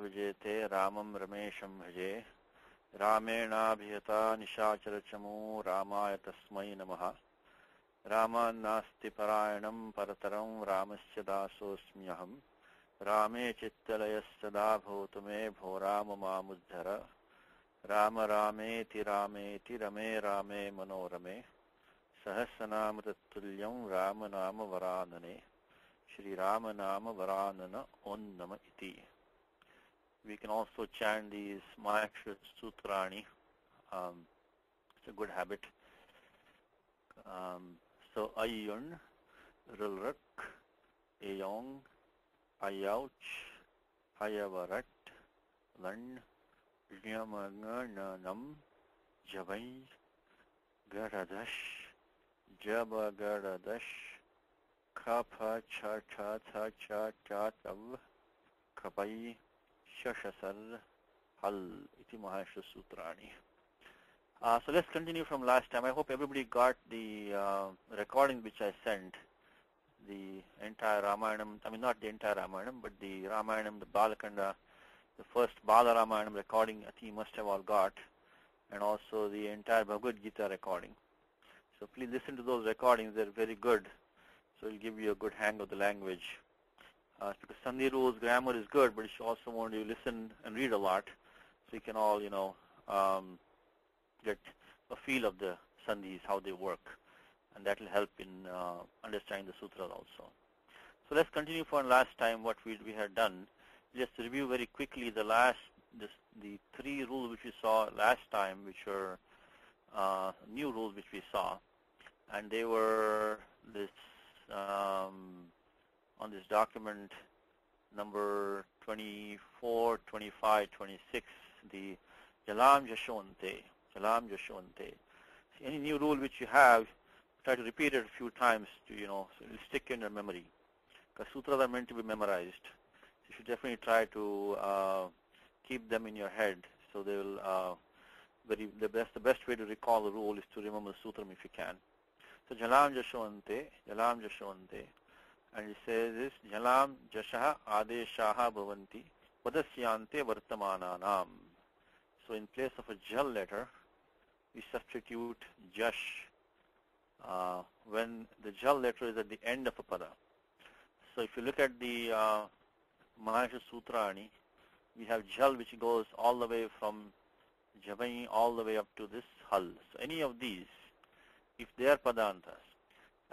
vijete Ramam Ramesham bhaje Ramena bhiyata nishacharachamu Ramaya tasmai namaha Rama nasti parayanam parataram Ramasya dasosmyaham Rame chittalayasada bhutame bho Rama mamudhara Rama Rameti Rameti Rame Rame Manorame Sahasranama Tattulyam Rama Nama Varanane Shri Rama Nama Varanana Onnama Iti. We can also chant these Mahakshra Sutrani. It's a good habit. So Ayun, Rilrak, Ayong, Ayauch, Ayavarat, Lan, Jnamagananam, Jabai, Garadash, Jabagaradash, Kapha cha cha cha cha cha tav, Kapai, Shashasar, Hal, Iti Mahashra Sutrani. So let's continue from last time. I hope everybody got the recording which I sent, the entire Ramayanam, I mean not the entire Ramayanam, but the Ramayanam, the Balakanda, the first Bala Ramayanam recording, I think you must have all got, and also the entire Bhagavad Gita recording. So please listen to those recordings, they're very good. So it'll give you a good hang of the language. Because Sandhi rules, grammar is good, but you also want to listen and read a lot, so you can all, get a feel of the Sandhis, how they work, and that will help in understanding the sutras also. So let's continue from last time what we had done. Just review very quickly the three rules which we saw last time, which were new rules which we saw, and they were this on this document number 24, 25, 26, the Jalam Jashonte. Jalam Jashonte. Any new rule which you have, try to repeat it a few times to, so it will stick in your memory. Because sutras are meant to be memorized. You should definitely try to keep them in your head. So they will, the best way to recall the rule is to remember the sutram if you can. So Jalam Jashonte, Jalam Jashonte. And it says this, Jalam Jashaha Adeshaha Bhavanti Padasyante Vartamananam. So in place of a Jal letter, we substitute Jash when the Jal letter is at the end of a pada. So if you look at the Mahashra Sutrani, we have Jal which goes all the way from Jabai all the way up to this Hal. So any of these, if they are padantas,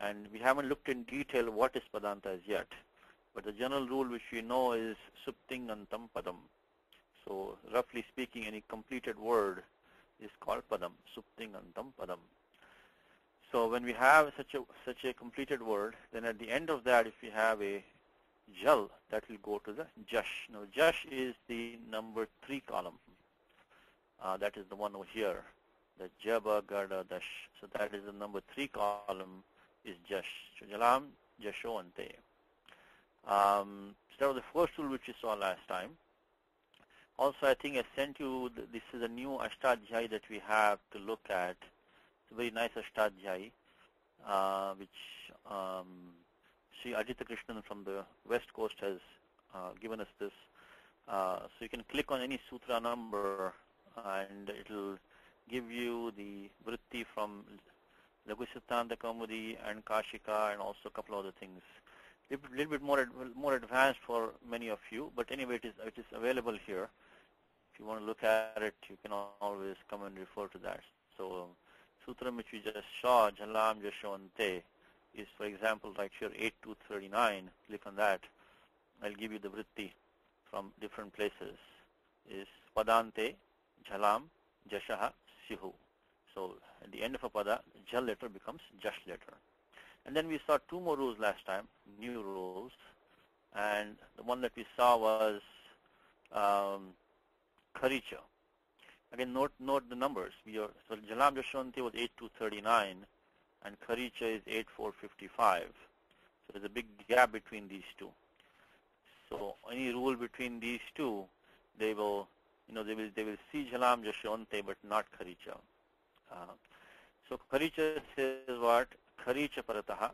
and we haven't looked in detail what is padantas yet, but the general rule which we know is Supting Antam Padam. So roughly speaking, any completed word is called Padam, Supting Antam Padam. So when we have such a completed word, then at the end of that, if we have a Jal, that will go to the Jash. Now Jash is the number 3 column. That is the one over here, the Jaba Garda Dash. So that is the number 3 column is Jash. So Jalam Jasho Ante. So that was the first rule which we saw last time. Also, I think I sent you, this is a new Ashtadhyayi that we have to look at. It's a very nice Ashtadhyayi, which Sri Ajita Krishnan from the West Coast has given us this. So you can click on any sutra number and it will give you the vritti from Laghu Siddhanta Kaumudi and Kashika and also a couple other things. A little bit more advanced for many of you, but anyway, it is available here. If you want to look at it, you can always come and refer to that. So, Sutram which we just saw, Jalam Jashonte, is for example right here 8239. Click on that. I'll give you the vritti from different places. Is Padante, Jalam, Jashaha, Sihu. So at the end of a pada, Jal letter becomes Jash letter. And then we saw 2 more rules last time, new rules. And the one that we saw was Kharicha. Again, note the numbers. So Jalam Jashonte was 8239 and Kharicha is 8455. So there's a big gap between these two. So any rule between these two, they will see Jalam Jashonte but not Kharicha. So Kharicha says what? Kharicha parataha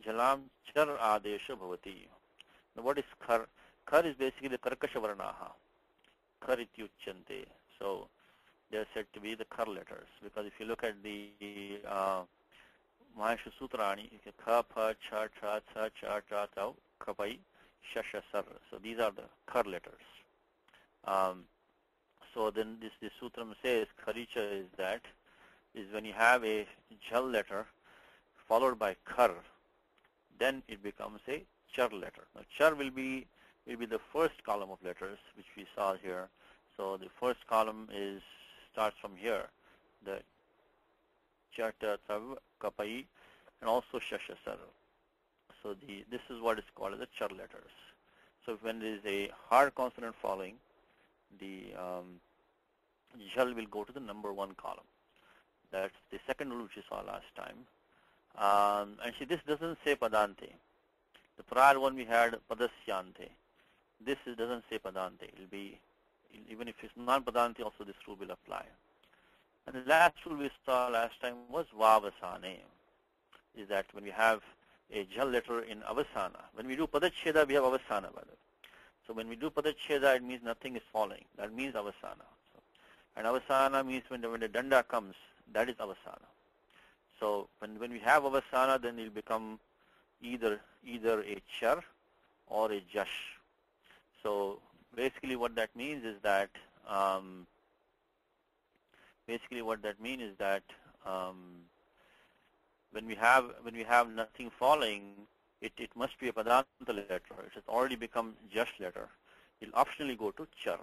Jalam char adesha bhavati. Now what is khar? Khar is basically the karkasha varnaha. kharityuchante. So they're said to be the khar letters, because if you look at the Mahashu Sutrani, kha, pha, cha, tra, tha, cha, tra, tau, khapai, shasha, sar. So these are the khar letters. So then this sutram says kharicha is when you have a jhal letter followed by khar, then it becomes a char letter. Now char will be the first column of letters which we saw here. So the first column starts from here, the chata, tav, kapai, and also shasha, sar. So this is what is called as the char letters. So when there is a hard consonant following, the jhal will go to the number 1 column. That's the second rule which we saw last time. And see, this doesn't say padante. The prior one we had padasyante. This doesn't say padante. It'll be, even if it's non-padante, also this rule will apply. And the last rule we saw last time was vavasane, is that when we have a jhal letter in avasana, when we do padacheda, we have avasana, by the way. So when we do padacheda, it means nothing is following. That means avasana. And avasana means when the danda comes, that is avasana. So when we have avasana, then it will become either a char or a jash. So basically what that means is that when we have nothing following, it must be a padanta letter. It has already become jash letter. It will optionally go to char.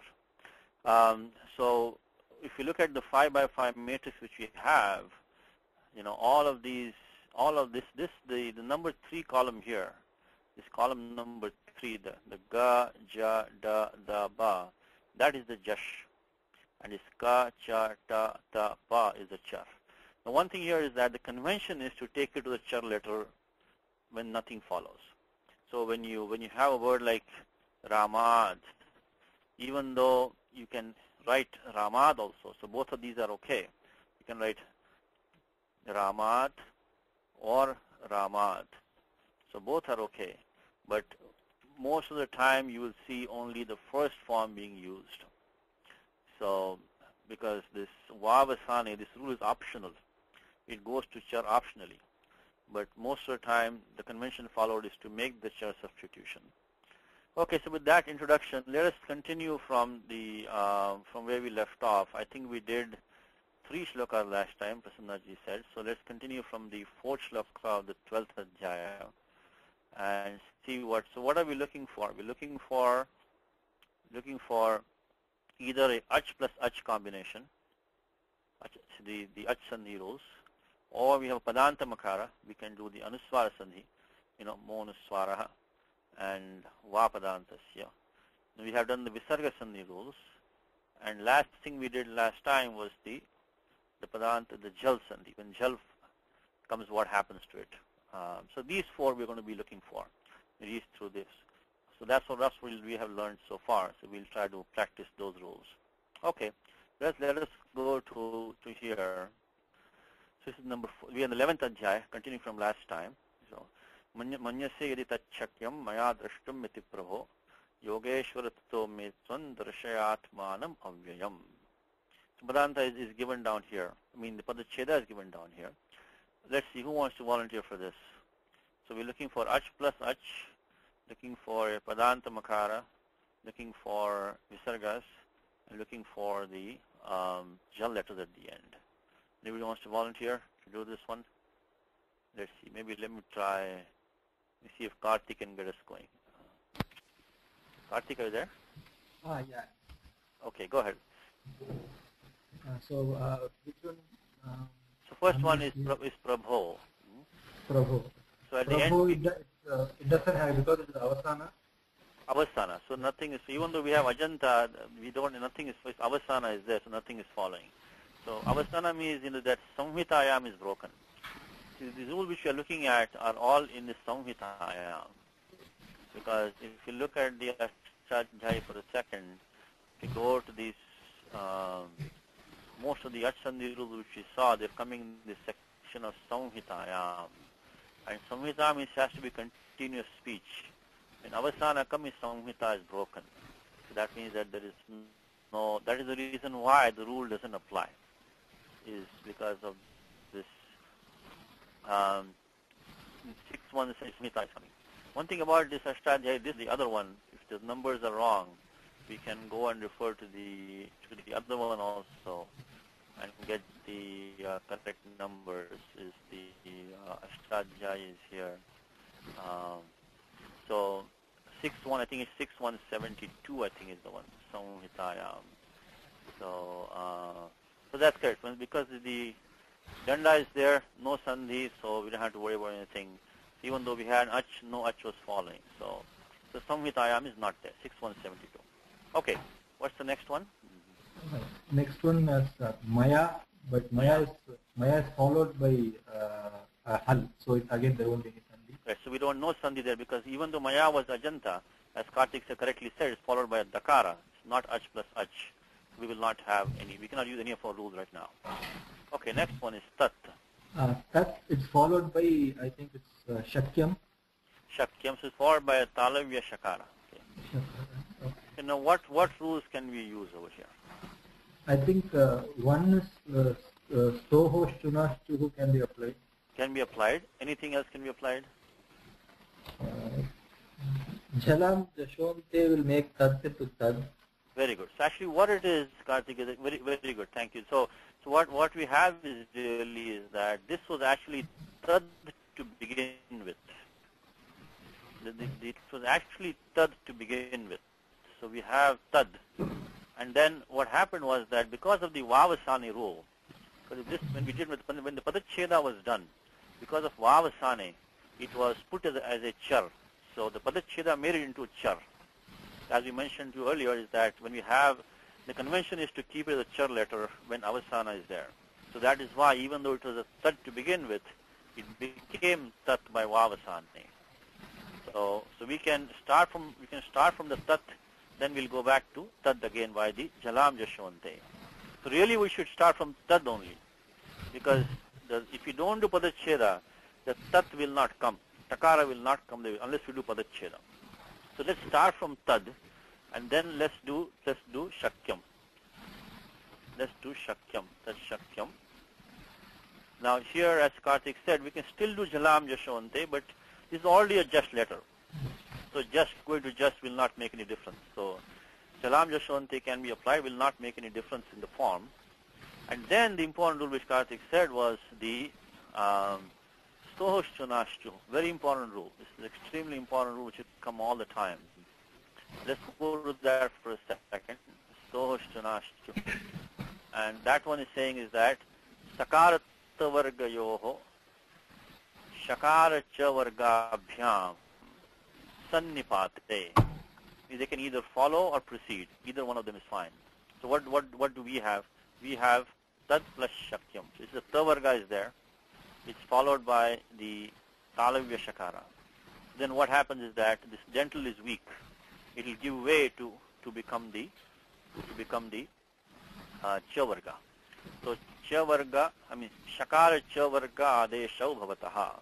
So if you look at the 5x5 matrix which we have, all of this, the number 3 column here, this column number 3, the ga, ja, da, ba, that is the jash, and this ka, cha, ta, ta, pa is the char. The one thing here is that the convention is to take it to the char letter when nothing follows. So when you have a word like ramad, even though you can write ramad also, so both of these are okay. You can write ramat or ramad. So both are okay. But most of the time you will see only the first form being used. So because this vavasane, this rule is optional. It goes to char optionally. But most of the time the convention followed is to make the char substitution. Okay, so with that introduction, let us continue from where we left off. I think we did 3 shlokas last time, Prasannaji said. So let's continue from the 4th shloka of the 12th adhyaya and see what. So what are we looking for? We're looking for either a ach plus ach combination, the ach sandhi rules, or we have padanta makara. We can do the anuswara sandhi, mo anuswaraha and va padantasya. We have done the visarga sandhi rules, and last thing we did last time was the padanta, the jhal sandhi. When jhal comes, what happens to it? So these 4 we're going to be looking for. Read through this. So that's what we have learned so far. So we'll try to practice those rules. Okay, let us go to here. So this is number 4. We are in the 11th adhyaya, continuing from last time. So manyase yadi tachakyam maya drashtum miti prabho yogeshwarato me tvan darshayatmanam avyayam. So Padanta is given down here. I mean, the Padacheda is given down here. Let's see who wants to volunteer for this. So we're looking for ach plus ach, looking for a Padanta Makara, looking for Visargas, and looking for the jhal letters at the end. Anybody wants to volunteer to do this one? Let's see. Maybe let me try. Let me see if Karthik can get us going. Karthik, are you there? Yeah. Okay, go ahead. Which one? So first one is Prabho. Prabho. So at Prabho, the end, it doesn't have, because it is avasana. Avasana. So nothing is, even though we have Ajanta, nothing is, Avasana is there, so nothing is following. So Avasana means, that Samhitayam is broken. See, the rules which we are looking at are all in the Samhitayam. Because if you look at the Ashtajhaya for a second, if you go to these, most of the Achsandhi rules which we saw, they're coming in this section of Samhitayam. And Samhita means has to be continuous speech. When Avasana comes, Samhita is broken. So that means that there is no, that is the reason why the rule doesn't apply, is because of this 6-1 Smita is coming. One thing about this Ashtadhyaya, this is the other one. If the numbers are wrong, we can go and refer to the other one also and get the correct numbers. Is the Ashtadhyaya is here. So 6-1, I think it's 6-172, I think is the one, Samhitayam. So that's correct. Because the Danda is there, no Sandhi, so we don't have to worry about anything. Even though we had Ach, no Ach was following. So the Samhitayam is not there, 6-172. Okay, what's the next one? Next one is Maya, but Maya is followed by Hal, so again there won't be any Sandhi. Right, so we don't know Sandhi there because even though Maya was Ajanta, as Kartik correctly said, it's followed by a Dakara. It's not Ach plus Ach. We will not have any. We cannot use any of our rules right now. Okay, next one is Tat. Tat is followed by, I think it's Shakyam. Shakyam, so it's followed by a Talavya Shakara. Okay. So now what rules can we use over here? I think one is Soho Shunashtuhu can be applied. Can be applied. Anything else can be applied? Jalam Jashonte will make Tad into Tad. Very good. So actually what it is, Kartik, is very, very good. Thank you. So what we have is really is that this was actually Tad to begin with. It was actually Tad to begin with. So we have Tad. And then what happened was that because of the Vavasani rule, because when the Padacheda was done, because of Vavasani, it was put as a char. So the Padacheda made it into a char. As we mentioned to you earlier, is that when we have, the convention is to keep it as a char letter when Avasana is there. So that is why, even though it was a Tat to begin with, it became Tat by Vavasani. So we can start from the Tat, then we'll go back to Tad again by the Jalam Jashwante. So really we should start from Tad only, because if you don't do Padacheda, the Tat will not come. Takara will not come unless we do Padacheda. So let's start from Tad, and then let's do Shakyam. Let's do Shakyam. That's Shakyam. Now here, as Kartik said, we can still do Jalam Jashwante, but this is already a just letter. So just going to just will not make any difference. So Jalam Jashwante can be applied, will not make any difference in the form. And then the important rule which Kartik said was the Stohoshchunashchu, very important rule. This is an extremely important rule which will come all the time. Let's go to that for a second. Stohoshchunashchu. And that one is saying is that Sakarata Vargayoho Shakara Cha Vargabhyam Sannipate. They can either follow or precede. Either one of them is fine. So what do we have? We have Tad plus Shakyam. So the Tavarga is there. It's followed by the Talavya Shakara. Then what happens is that this dental is weak. It will give way to become the Chavarga. So Chavarga, Shakara Chavarga Adeshau Bhavataha.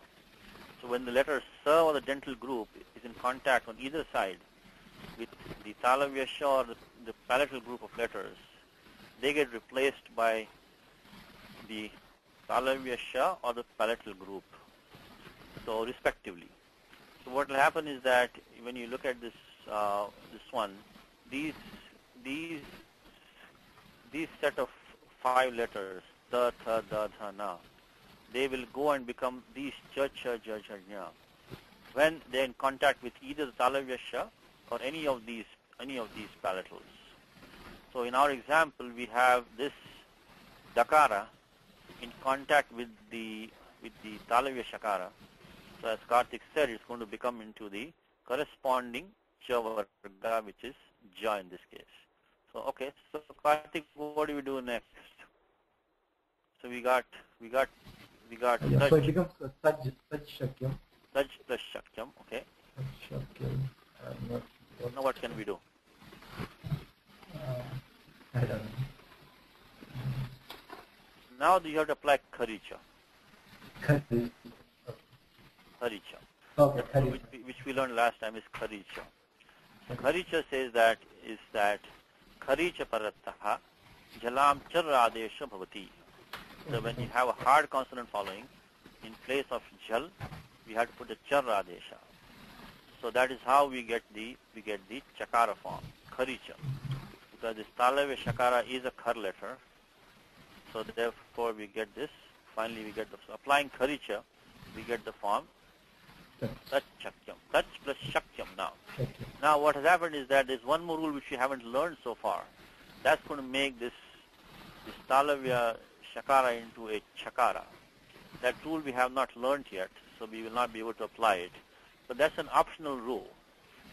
So when the letter Sa or the dental group is in contact on either side with the Talavya Sha or the palatal group of letters, they get replaced by the Talavya Sha or the palatal group, so respectively. So what will happen is that when you look at this one, these set of 5 letters, ta, tha, da, tha, na, they will go and become these cha, cha, ja, ja, nya, when they're in contact with either the Talavya Sha or any of these palatals. So in our example, we have this Dakara in contact with the Talavya Shakara. So as Kartik said, it's going to become into the corresponding Chavarga, which is Ja in this case. So okay, so Kartik, what do we do next? So we got Yeah, so it becomes Taj Shakyam. Taj plus Shakyam, okay. Taj Shakyam. Now what can we do? I don't know. Now you have to apply Kharicha. Kharicha. Kharicha. Okay, Which we learned last time is Kharicha. So Kharicha says that kharicha parattaha jalam charra adesha bhavati. So when you have a hard consonant following, in place of jal, we have to put the charra adesha. So that is how we get the chakara form, kharicha. Because this talavya shakara is a khar letter. So therefore we get this. Finally we get the, so applying kharicha, we get the form touch shakyam. Touch plus shakyam now. Now what has happened is that there's one more rule which we haven't learned so far. That's going to make this talavya shakara into a chakara. That rule we have not learned yet, so we will not be able to apply it. But that's an optional rule.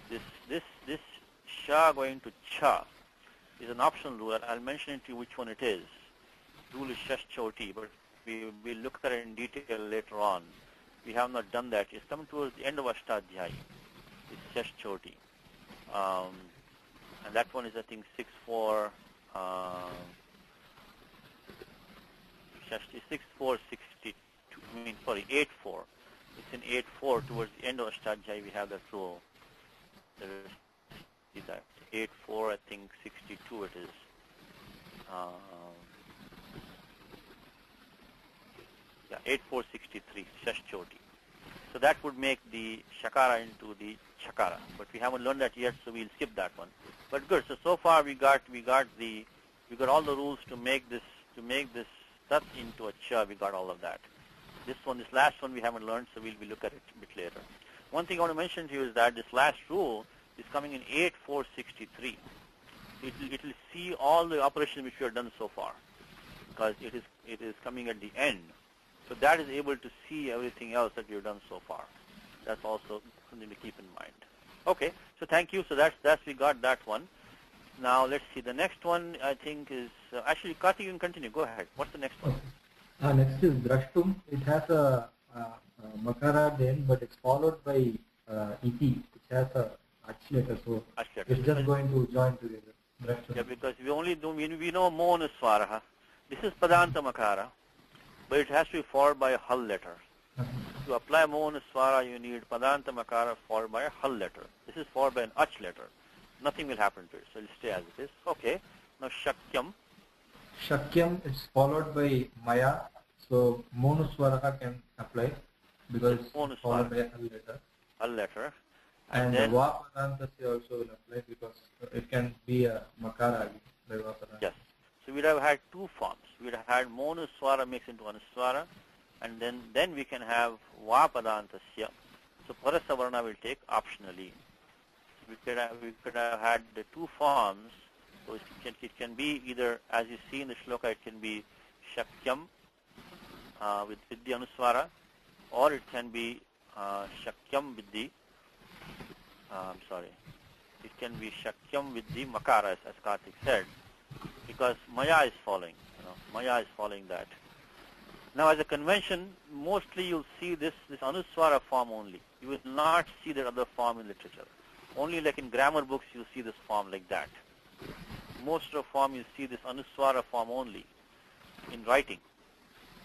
This sha going to cha is an optional rule. I'll mention to you which one it is. Rule is shashchoti, but we will look at it in detail later on. We have not done that. It's coming towards the end of Ashtadhyayi. It's shashchoti. And that one is, I think, 6-4, 6-4-62. I mean, sorry, 8-4. It's in 8-4 towards the end of Ashtadhyayi. We have that rule. There is that 8-4. I think 62 it is. Yeah, 8-4-63. Shashchoti. So that would make the shakara into the chakara, but we haven't learned that yet, so we'll skip that one. But good. So far we got all the rules to make this tat into a cha. We got all of that. This last one we haven't learned, so we'll look at it a bit later. One thing I want to mention to you is that this last rule is coming in 8-4-63. It will see all the operations which we have done so far, because it is coming at the end. So that is able to see everything else that we have done so far. That's also something to keep in mind. Okay, so thank you. So that's we got that one. Now let's see. The next one I think is actually Karthik, you can continue. Go ahead. What's the next one? Next is drashtum. It has a makara at the end, but it's followed by iti, which has a ach letter. So it's just going to join together. Drashtum. Yeah, because we know mo nuswara. This is padanta makara, but it has to be followed by a hal letter. To apply mo nuswara, you need padanta makara followed by a hal letter. This is followed by an ach letter. Nothing will happen to it, so it'll stay as it is. Okay. Now shakyam. Shakyam is followed by maya, so monuswara can apply because it's followed by a hal letter. Hal letter. And the va padantasya also will apply because it can be a makara by va padanta. Yes. So we'd have had two forms. We'd have had monuswara mixed into anuswara, and then we can have va padantasya. So parasa varna will take optionally. We could have had the two forms. So it can be either, as you see in the shloka, it can be shakyam with the anuswara, or it can be shakyam with the it can be shakyam with the makara, as Karthik said, because maya is following. Maya is following that. Now, as a convention, mostly you'll see this anuswara form only. You will not see the other form in literature. Only like in grammar books you see this form like that. Most of the form you see this anuswara form only in writing.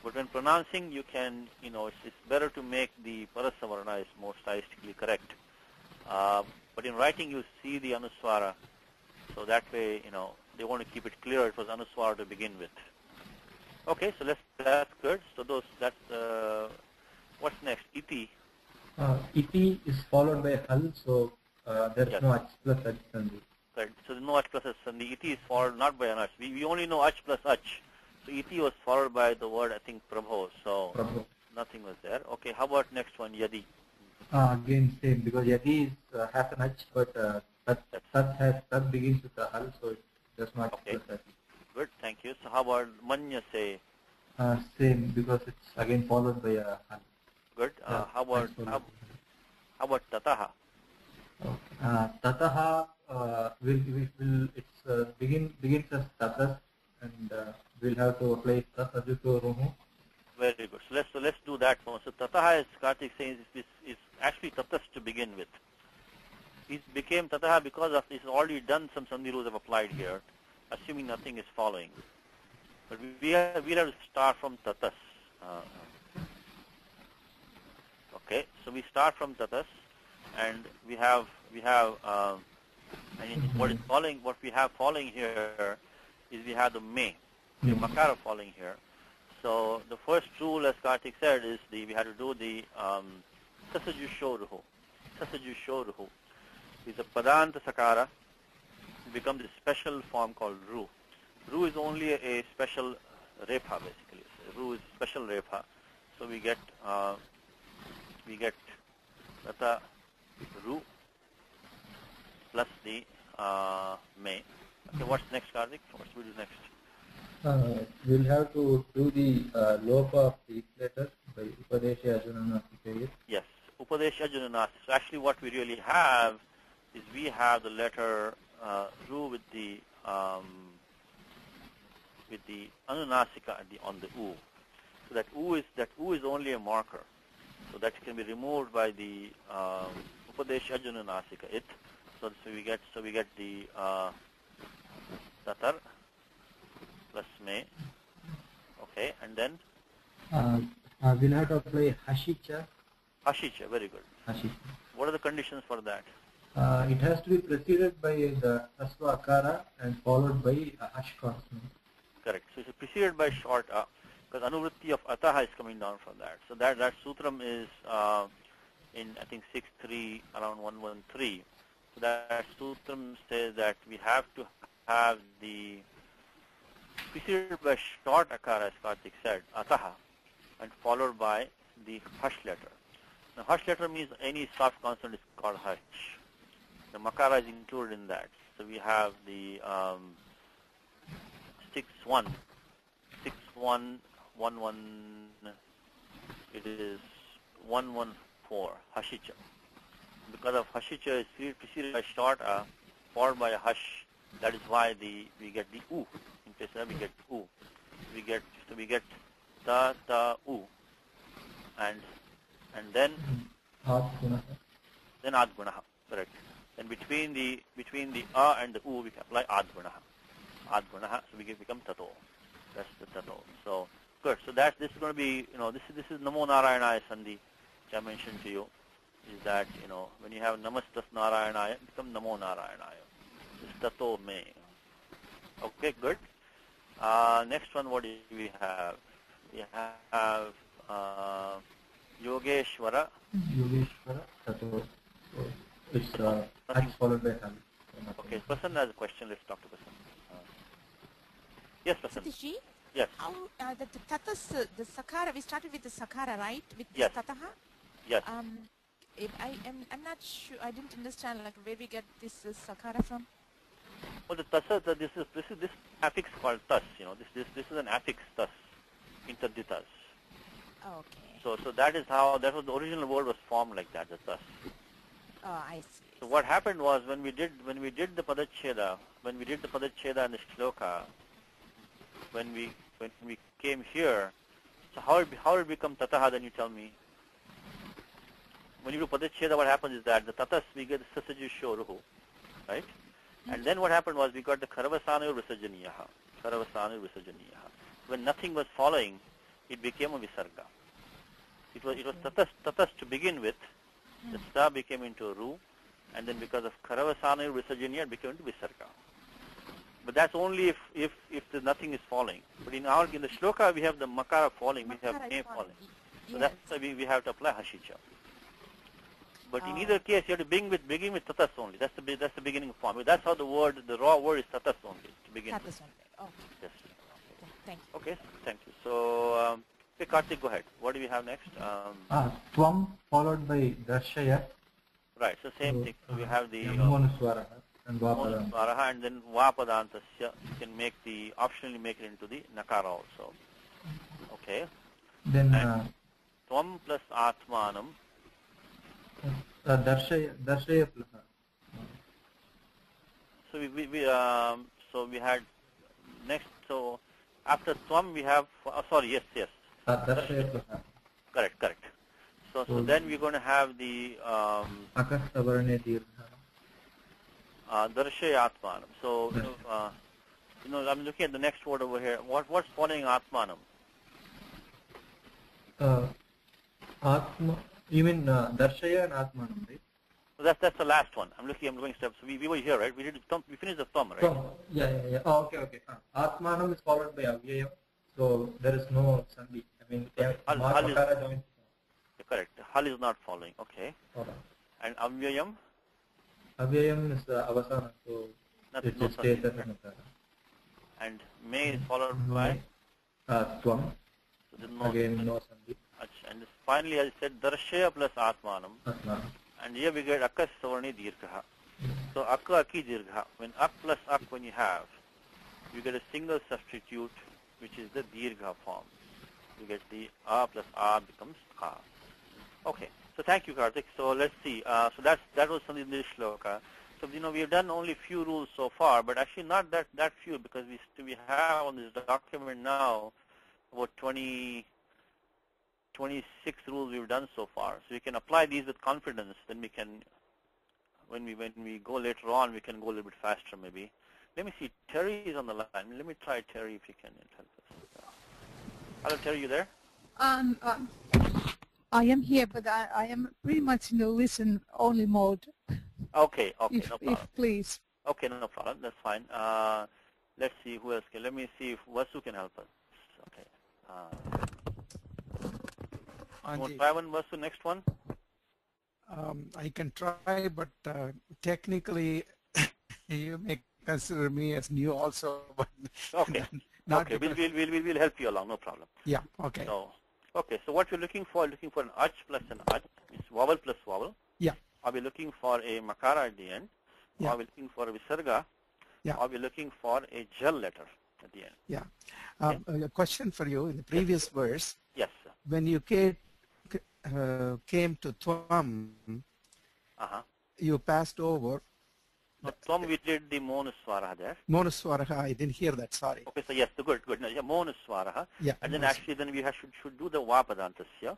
But when pronouncing, you can, it's better to make the parasa varna is more stylistically correct. But in writing you see the anuswara, so that way, they want to keep it clear it was anuswara to begin with. Okay, so that's good. So that's what's next? Iti. Iti is followed by hal, so there's no ach plus ach sandhi. Right. So there's no ach plus ach sandhi. Iti is followed not by an ach. We only know ach plus ach. So iti was followed by the word, I think, prabho. So nothing was there. Okay, how about next one, yadi? Again same, because yadi has an ach, but tat begins with a hal, so it does not ach plus ach. Good, thank you. So how about manya say? Same, because it's again followed by a hal. Good. How about tataha? Tataha begins as tatas, and we'll have to apply tasajuto ruhu. Very good. So let's do that one. So tataha, as Karthik says, is actually tatas to begin with. It became tataha because of this. Already done some sandhi rules have applied here, assuming nothing is following. But we'll have to start from tatas. Okay, so we start from tatas, and we have And what is following, what we have following here is we have the me, the makara following here. So the first rule, as Karthik said, is we had to do the tasaju shoruhu. Tasaju shoruhu is a padanta sakara. It becomes a special form called ru. Ru is only a special repha basically. Ru is special repha. So we get tata ru plus the me. Okay, what's next, Karthik? What should we do next? We'll have to do the lopa of each letter by Upadesha Ajunanasika. Yes, Upadesha Ajunanasika. So actually what we really have is we have the letter ru with the anunasika on the u. So that u is only a marker. So that can be removed by the Upadesha Ajunanasika it. So we get the tatar plus me. Okay, and then we'll have to apply hashicha. Hashicha, very good. Hashicha. What are the conditions for that? It has to be preceded by the tasva akara and followed by hash consonant. Correct. So it's preceded by short a, because anuvritti of ataha is coming down from that. So that sutram is in I think 6.3 around 113. So that sutram says that we have to have the preceded by short akara, as Karthik said, ataha, and followed by the hush letter. Now hush letter means any soft consonant is called hush. The makara is included in that. So we have the 6.1, 6.1.1.1. It is 1.1.4 hashicha. Because of hashicha is preceded by short a, followed by a hush. That is why we get the u. In place of we get u. We get ta u, and then ad gunaha. Correct. Then between the a and the u we can apply ad gunaha. Ad gunaha. So we become tato. That's the tato. So good. So this is going to be this is namo narayanaya sandhi, which I mentioned to you. Is that when you have namastas narayanaya, it becomes namo narayanaya. This tato me. Okay, good. Next one, what do we have? We have Yogeshwara. Yogeshwara tato. So it's followed by Hal. Okay, person has a question. Let's talk to person. Yes, person. Satishji? Yes. How the tatas, the sakara, we started with the sakara, right? With yes. tataha? Yes. I'm not sure, I didn't understand like where we get this sakara from. Well, the tasa, this affix called tas. This is an affix tas, interditas. Okay. So that was the original word was formed like that, the tas. Oh, I see. So what happened was when we did the padacheda, and the shloka, when we came here, so how it become tataha? Then you tell me. When you do padacheda, what happens is that the tatas we get the sasaju shoruhu, right? And then what happened was we got the karavasanu visarjaniyaha. When nothing was following, it became a visarga. It was tatas to begin with. The sta became into a ru, and then because of karavasanu visarjaniya, it became into visarga. But that's only if nothing is falling. But in the shloka we have the makara falling, we have me falling. So that's why we have to apply hashicha. But in either case, you have to begin with tatas only. That's the beginning form. That's how the raw word is tatas only to begin with. Tatas only. Okay. Yes. Thank you. Okay. Thank you. So, okay, Karthik, go ahead. What do we have next? Tvam followed by darshaya. Right. So same thing. So we have the monuswara and vapadanta, and then vapadantasya. You can optionally make it into the nakara also. Okay. Then tvam plus atmanam. Darshaya plus. So we had next. So after tvam we have. Yes. Darshaya plus. Correct. So then we're going to have the Akasta varane dirgha. Darshaya atmanam. So I'm looking at the next word over here. What's following atmanam? Atma. You mean darshaya and atmanam, right? So that's the last one. I'm going steps. So we were here, right? We finished the thumb, right? Yeah. Oh, okay. Atmanam is followed by avyayam. So there is no sandhi. I mean, Hal is joint. correct. Hal is not following. Okay. Okay. And avyayam? Avyayam is avasana. So it No stays as sandhi. makara. And may is followed by? Tvam. So no Again, no sandhi. And finally, I said darshaya plus atmanam. Atmanam. And here we get akka savarni dirgha. So akka aki dirgha. When ak plus ak when you have, you get a single substitute, which is the dirgha form. You get the a plus a becomes a. Okay. So thank you, Karthik. So let's see. So that was something in this shloka. So we have done only few rules so far, but actually not that few, because we have on this document now about 26 rules we've done so far. So we can apply these with confidence. Then we can, when we go later on, we can go a little bit faster maybe. Let me see. Terry is on the line. Let me try Terry if you can help us. Hello, Terry, you there? I am here, but I am pretty much in the listen-only mode. Okay, no problem. If please. Okay, no problem. That's fine. Let's see who else can. Let me see if Vasu can help us. Okay. You want to try one, Vasu? Next one? I can try, but technically, you may consider me as new also. But okay. Not okay. We'll help you along. No problem. Yeah. Okay. So, okay. So what you're looking for an ach plus an ach. It's vowel plus vowel. Yeah. Are we looking for a makara at the end? Yeah. Are we looking for a visarga? Yeah. Are we looking for a jal letter at the end? Yeah. Okay. A question for you in the previous verse. Yes, sir. When you came to Tvam, you passed over. No, Tvam, we did the monuswara there. Monuswaraha, I didn't hear that, sorry. Okay, so yes, good. No, yeah, monuswara. Yeah. And then actually then we should do the vapadantasya.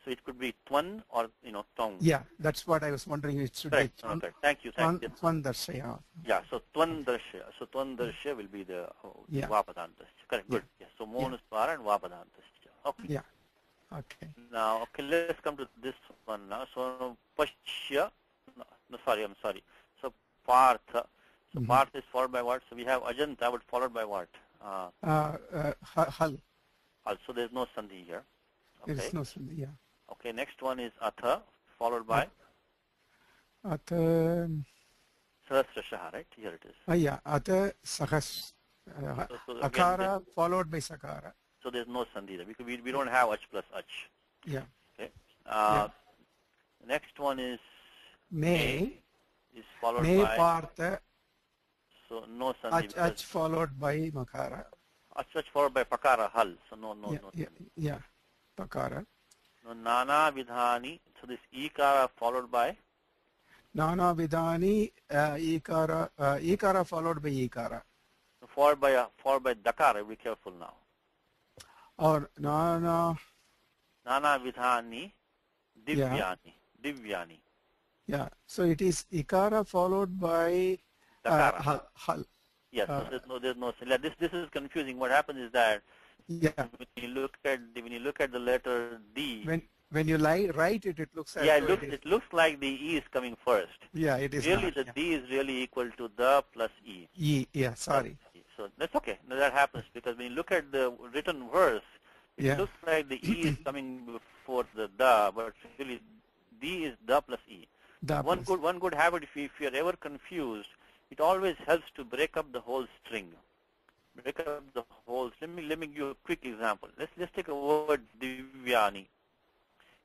So it could be twan or tong. Yeah, that's what I was wondering. It should correct. be twan. Okay. Thank you. Twan darshaya. Yeah, so twan darshaya. So twan darshaya will be the vapadantasya. Correct. Good. Yeah. So monuswara and vapadantasya. Okay. Yeah. Okay. Now, okay, let's come to this one now. So pashya. No, sorry, I'm sorry. So partha. So partha is followed by what? So we have ajanta, but followed by what? Hal. Also, there's no sandhi here. Okay. There is no sandhi. Yeah. Okay, next one is atha, followed by? Atha. Sahasrashaha, right? Here it is. Yeah, atha sahas. So Akara followed by sakara. So there's no sandhi there, because we don't have ach plus ach. Yeah. Okay. Next one is May. Is followed May by? partha. So no sandhi. Ach followed by makara. Ach followed by pakara, hal. So no. Yeah. Pakara. No, nana vidhani. So this ikara followed by? Nana vidhani, ikara followed by ikara. So followed by dakara. Be careful now. Or nana vidhani, divyani. Yeah. So it is ikara followed by dakara. Hal. Yes. So there's no. This is confusing. What happens is that when you look at the letter D. When you write it, it looks like it looks like the E is coming first. Yeah, it is. Really, the D is really equal to the plus E. Yeah, sorry. So that's okay. No, that happens because when you look at the written verse, it looks like the E is coming before the but really D is the plus E. One good habit, if you're ever confused, it always helps to break up the whole string. Break up the whole. Let me give you a quick example. Let's take a word divyani.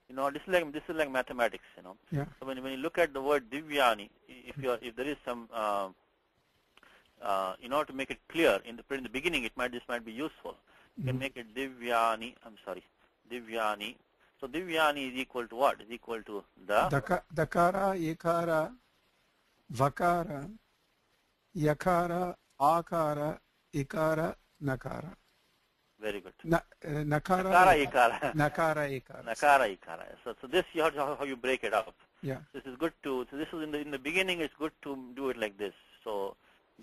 This is like mathematics. Yeah. So when you look at the word divyani, if there is some in order to make it clear in the beginning, this might be useful. You can make it divyani. Divyani. So divyani is equal to what? Is equal to the dakara, ikara, vakara, yakara, akara, ikara, nakara. Very good. Nakara, ikara. Nakara, ikara. So this is how you break it up. Yeah. This is good to. So this is in the beginning. It's good to do it like this. So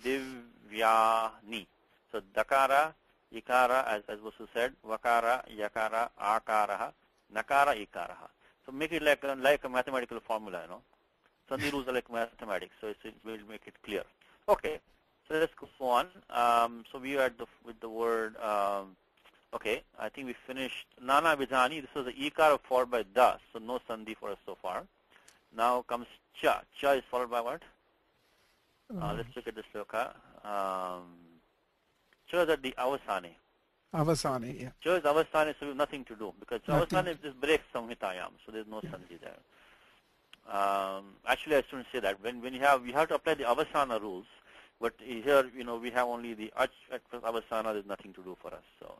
divyani. So dakara, ikara, as Vasu said, vakara, yakara, akara, nakara, ikara. So make it like a mathematical formula. Sandhi rules are like mathematics, so it will make it clear. Okay, so let's go on. So we are with the word. Okay, I think we finished Nana Vidhani. This was the ikara followed by da, so no sandhi for us so far. Now comes cha. Cha is followed by what? Let's look at the shloka. Cha is at the avasane. Avasane, yeah. Cha is avasane, so we have nothing to do because avasane just breaks samhitayam, so there's no sandhi there. Actually, I shouldn't say that. When you have to apply the avasana rules, but here we have only the ach at avasana. There's nothing to do for us. So,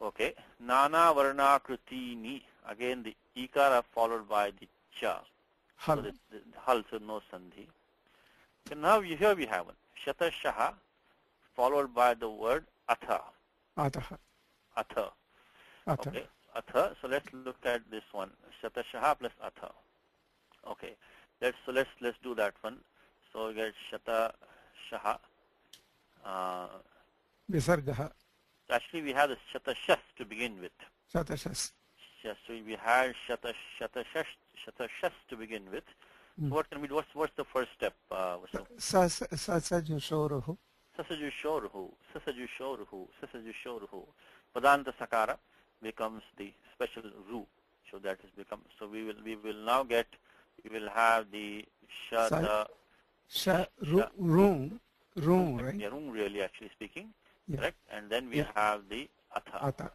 okay, nana varna krutini. Again, the ikara followed by the cha. Hal. So the hal, so no sandhi. So now here we have one. Shatashaha followed by the word atha. Ataha. Atha. Atha. Okay, atha. So let's look at this one. Shatashaha plus atha. Okay, let's do that one. So we get shata shaha. Visargaha. Actually, we have the shata shas to begin with. Shatashas. Yes, so we had shata shas to begin with. So what can we do? What's the first step? Sasajushoruhu. Sasajushoruhu. Padanta sakara becomes the special ru. So that is become. So we will now get. We will have the shata. Room, right? Yeah, room really actually speaking. Yeah. Correct? And then we have the atha. Atha.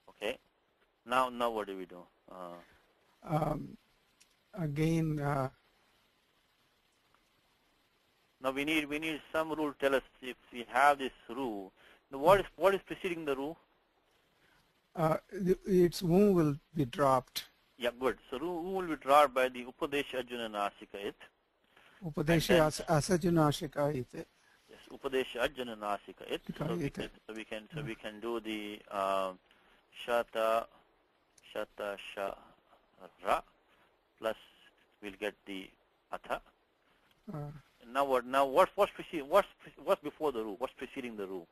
Okay. Now what do we do? Again. Now we need some rule to tell us if we have this ru. What is preceding the ru? Its womb will be dropped. Yeah, good. So ru will be dropped by the upadesha arjuna nasika it. Upadesha asajunashika ite. Yes, upadesha arjuna nasika it. So we can do the shata sha ra plus we'll get the atha. Now what's before the ru? What's preceding the ru?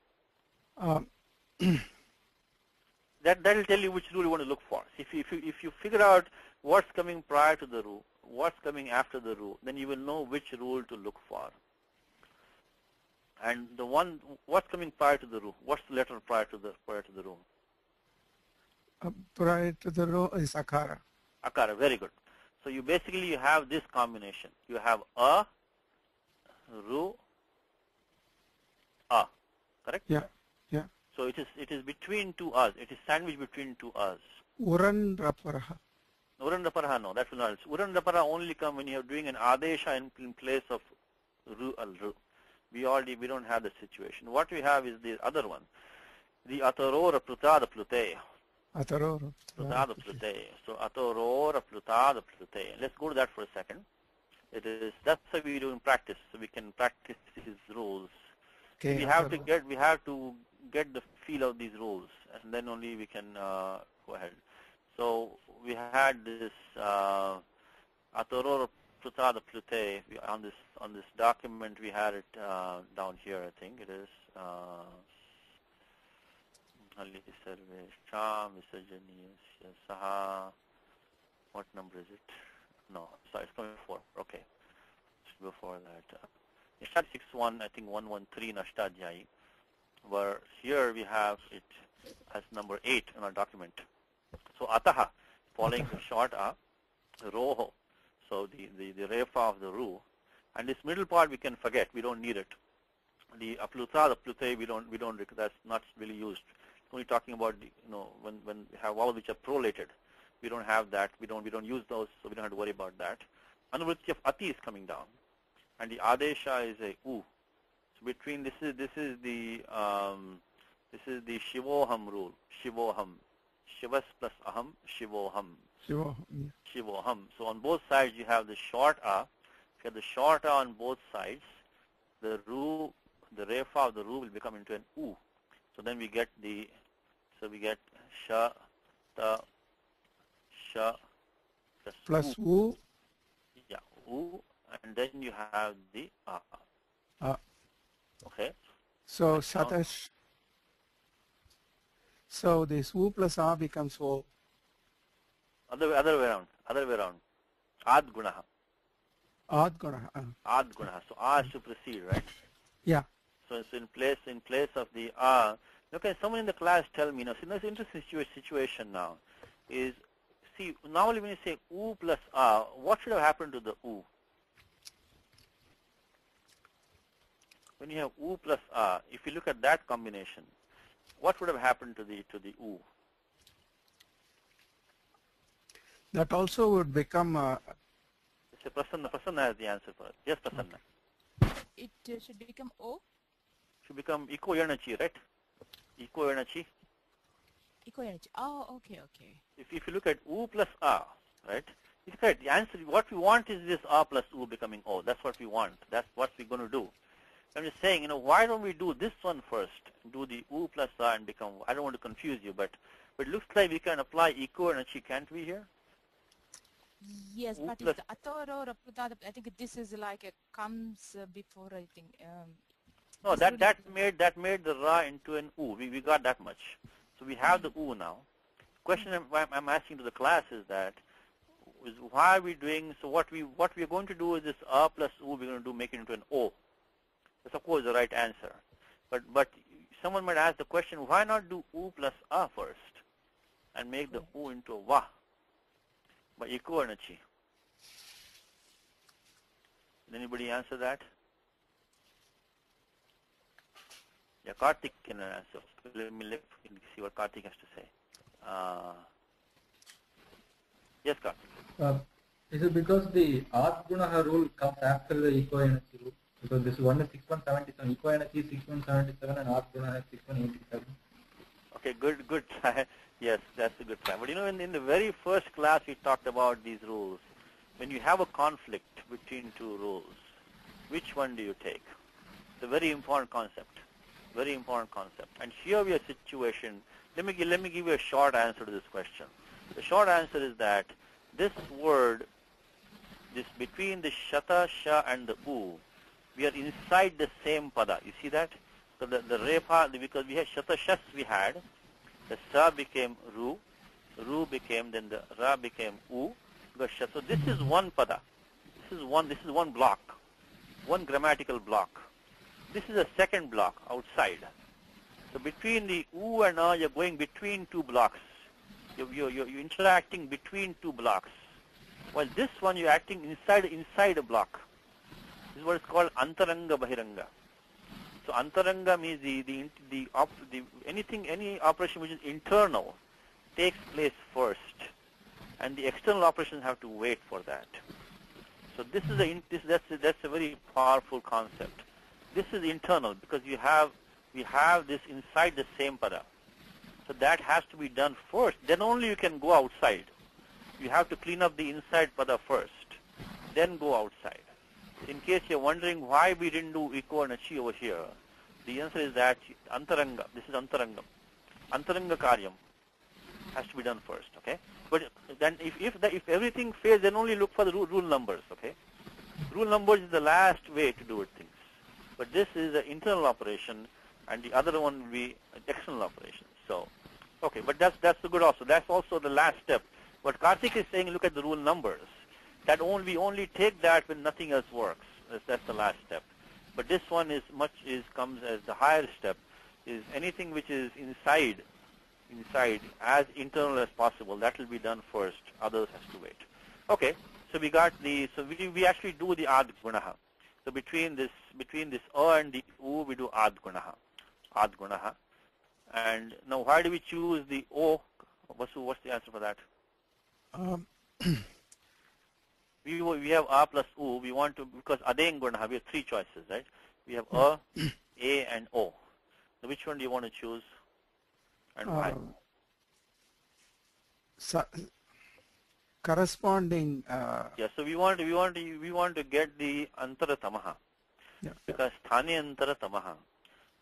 That will tell you which rule you want to look for. If you figure out what's coming prior to the ru, what's coming after the ru, then you will know which rule to look for. And the one what's coming prior to the ru, what's the letter prior to the ru? Prior to the ru is akara. Akara, very good. So you basically have this combination. You have a, ru, a, correct? Yeah. So it is between two us. It is sandwiched between two us. Urandraparaha. Urandraparaha, no, that will not. Urandraparaha only come when you are doing an adesha in place of ru al ru. We don't have the situation. What we have is the other one, the atarora plutada plute. Atarora. Plutada plute. So atarora plutada plute. Let's go to that for a second. That's how we do in practice. So we can practice these rules. Okay, we have to get the feel of these rules, and then only we can go ahead. So we had this atorora plutada plute on this document. We had it down here. I think it is. What number is it? No, sorry, it's coming before. Okay, before that. Nishtad 6.1, I think 113 Ashtadhyayi, where here we have it as number 8 in our document. So ataha, following the short a, roho, so the refa of the ru, and this middle part we can forget, we don't need it. The apluta, the plute, we don't that's not really used. Only talking about when we have vowels which are prolated, we don't have that. We don't use those, so we don't have to worry about that. Anuvritti of ati is coming down. And the adesha is a u. So between this is the shivoham rule. Shivoham. Shivas plus aham. Shivoham. Shivoham. So on both sides you have the short a. If you have the short a on both sides, the refa of the ru will become into an u. So then we get sha, ta, sha plus u. Yeah, u. And then you have the okay. So shatash. So this u plus a becomes o. Other way around. Ad gunaha. Ad gunaha. Ad gunaha. So a has to precede, right? Yeah. So it's in place of the a. Okay, someone in the class tell me now. See, this interesting situation now is, see, normally when you say u plus a, what should have happened to the u? When you have u plus a, if you look at that combination, what would have happened to the u? That also would become. It's Prasanna. Prasanna has the answer for it. Yes, Prasanna. It should become O. Should become eco energy, right? Eco energy. Eco energy. Oh, okay, okay. If you look at u plus a, right? It's correct. The answer, what we want is this a plus u becoming o. That's what we want. That's what we're going to do. I'm just saying, why don't we do this one first? Do the u plus a and become, I don't want to confuse you, but it looks like we can apply eco energy, can't we here? Yes, U but plus it's Atoro Rapudada. I think this is like a comes before, I think. No, this would- that made the ra into an u. We got that much. So we have the u now. Question I'm asking to the class is why are we doing, so what we are going to do is this a plus u, we're going to make it into an o. That's of course the right answer. But someone might ask the question, why not do u plus a first and make the u into a va by eco energy? Did anybody answer that? Yeah, Karthik can answer. Let me see what Karthik has to say. Yes, Karthik. Is it because the Art Gunaha rule comes after the eco energy rule? Because this one is 6177, eco energy is 6177 and Art Gunaha is 6187. Okay, good try. Yes, that's a good try. But in the very first class we talked about these rules. When you have a conflict between two rules, which one do you take? It's a very important concept. Very important concept. And here we have a situation. Let me give you a short answer to this question. The short answer is that this word, this between the shata, sha and the u, we are inside the same pada. You see that? So the repa, because we had shata shas we had, the sa became ru became, then the ra became u. Because so this is one pada. This is one block, one grammatical block. This is a second block outside. So between the u and a, you're going between two blocks. You're interacting between two blocks. While this one, you're acting inside a block. This is what is called Antaranga, bahiranga. So Antaranga means any operation which is internal takes place first, and the external operations have to wait for that. So this is that's a very powerful concept. This is internal because we have this inside the same pada. So that has to be done first. Then only you can go outside. You have to clean up the inside pada first, then go outside. In case you're wondering why we didn't do eco and achi over here, the answer is that Antaranga, this is Antarangam. Antaranga karyam has to be done first, okay? But then if everything fails, then only look for the rule numbers, okay? Rule numbers is the last way to do things. But this is an internal operation, and the other one will be an external operation. So, okay, but that's the good also. That's also the last step. What Karthik is saying, look at the rule numbers. That we only take that when nothing else works. That's the last step. But this one comes as the higher step. Is anything which is inside as internal as possible. That will be done first. Others has to wait. Okay. So we actually do the ad gunaha. So between this a and the u, we do ad gunaha. Ad gunaha. And now why do we choose the o? What's the answer for that? We have a plus u. We want to, because adeng gunaha, we have three choices, right? We have a, and o. So which one do you want to choose? And why? Corresponding. Yeah, so we want to get the antara tamaha. Yeah. Because sthani antara tamaha.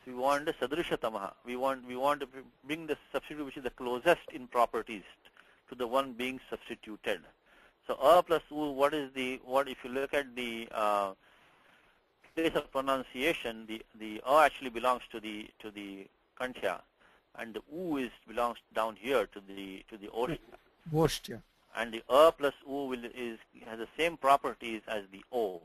So we want the sadrisha tamaha. We want to bring the substitute which is the closest in properties to the one being substituted. So a plus u, if you look at the place of pronunciation, the a actually belongs to the kanthya, and the u belongs down here to the oshtya. Oshtya. and the plus u has the same properties as the o.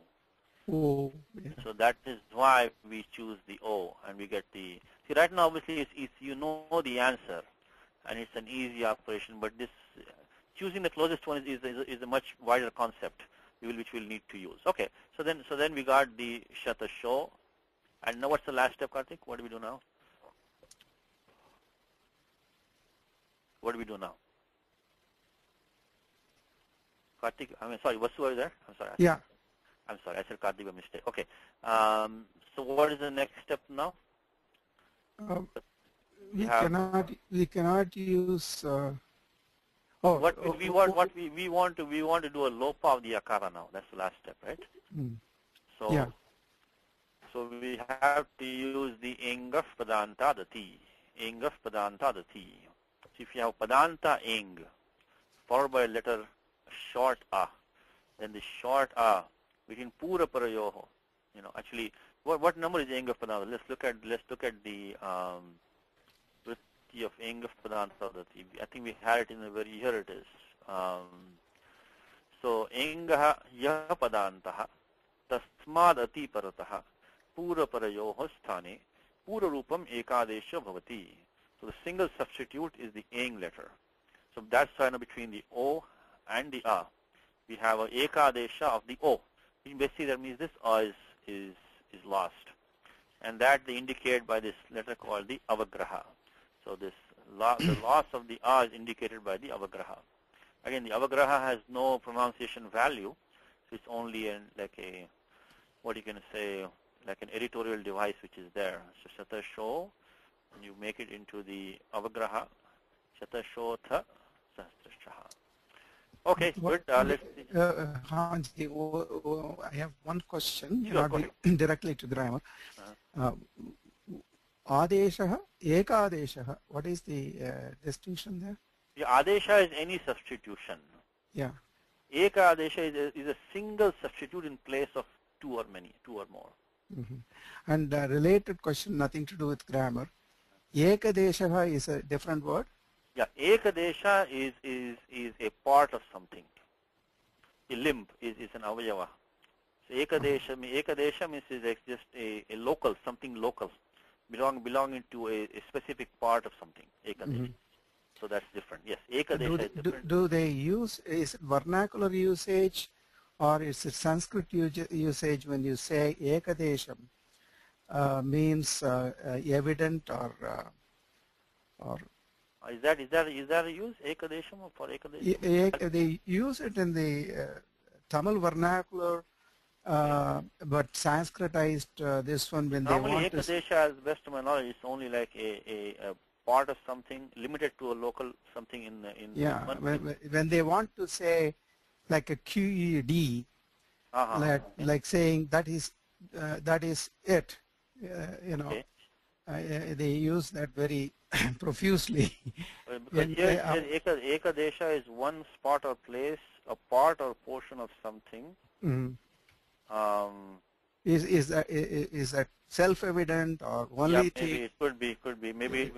Oh, yeah. So that is why we choose the o, and we get the. See, right now obviously it's you know the answer, and it's an easy operation. But this choosing the closest one is a much wider concept, which we'll need to use. Okay, so then we got the shatasho, and now what's the last step, Karthik? What do we do now? What do we do now? Karthik, sorry, Vasu, are you there? I'm sorry. Yeah. I'm sorry, I said Karthik by mistake. Okay. So what is the next step now? We cannot use. We want to do a lopa of the akara now. That's the last step, right? Mm. So yeah. So we have to use the engaf padanta the ti. Engaf padanta the ti. So if you have padanta eng followed by a letter short a, then the short a between pura parayoho. Actually, what number is engaf padanta? Let's look at the vritti of engaf padanta the ti. I think we had it in the very here it is. So engaha yah padantaha tasmad ati parataha pura parayoho sthane pura rupam ekadesha bhavati. So the single substitute is the eng letter. So that's why between the o and the a, we have a ekadesha of the o. Basically that means this a is lost, and that they indicate by this letter called the avagraha. So this the loss of the a is indicated by the avagraha. Again, the avagraha has no pronunciation value, so it's only like an editorial device which is there. So shatasho, and you make it into the avagraha, shatasho tha sahasrashaha. Okay, good. Let's see. Hanji, I have one question, Sure, not directly to grammar. Adeshaha, ekadeshaha. What is the distinction there? The adesha is any substitution. Yeah. Ekadesha is a single substitute in place of two or more. Mm-hmm. And related question, nothing to do with grammar. Ekadeshaha is a different word? Yeah, ekadesha is a part of something. A limb is an avayava. So ekadesha means is just a local, something local, belonging to a specific part of something. Ekadesha. Mm-hmm. So that's different. Yes, ekadesha is different. Do they use, is it vernacular usage or is it Sanskrit usage when you say ekadesham means evident or is that a use ekadesham for ekadesham? They use it in the Tamil vernacular, but Sanskritized this one when normally they want ekadesha, as best to my knowledge, is only like a part of something limited to a local something in yeah. When they want to say like a QED, like saying that is it, Okay. They use that very profusely. Because here ekadesha is one spot or place, a part or portion of something. Mm-hmm. Is that self-evident or only? Yeah, maybe it could be. Maybe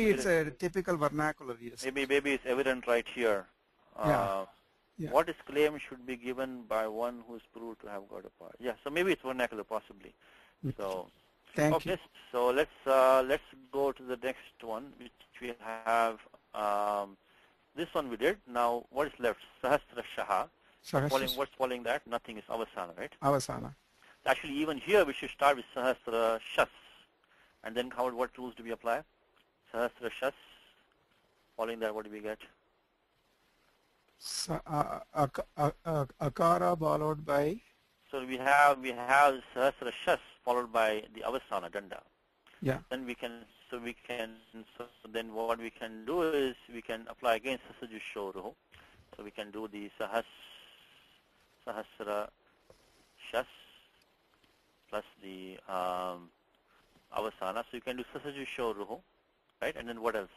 it's a typical vernacular use. Maybe it's evident right here. Yeah. What is claim should be given by one who is proved to have got a part. Yeah, so maybe it's vernacular possibly. So thank you. So let's go to the next one, which we have. This one we did. Now what is left? Sahasrashaha. What's following that? Nothing is avasana, right? Avasana. Actually, even here we should start with sahasrashas, and then what rules do we apply? Sahasrashas. Following that, what do we get? Akara followed by. So we have sahasrashas followed by the avasana danda. Yeah. Then then what we can do is we can apply again sasajushoruhu. So we can do the sahasra shas plus the avasana. So you can do sasajushoruhu, right? And then what else?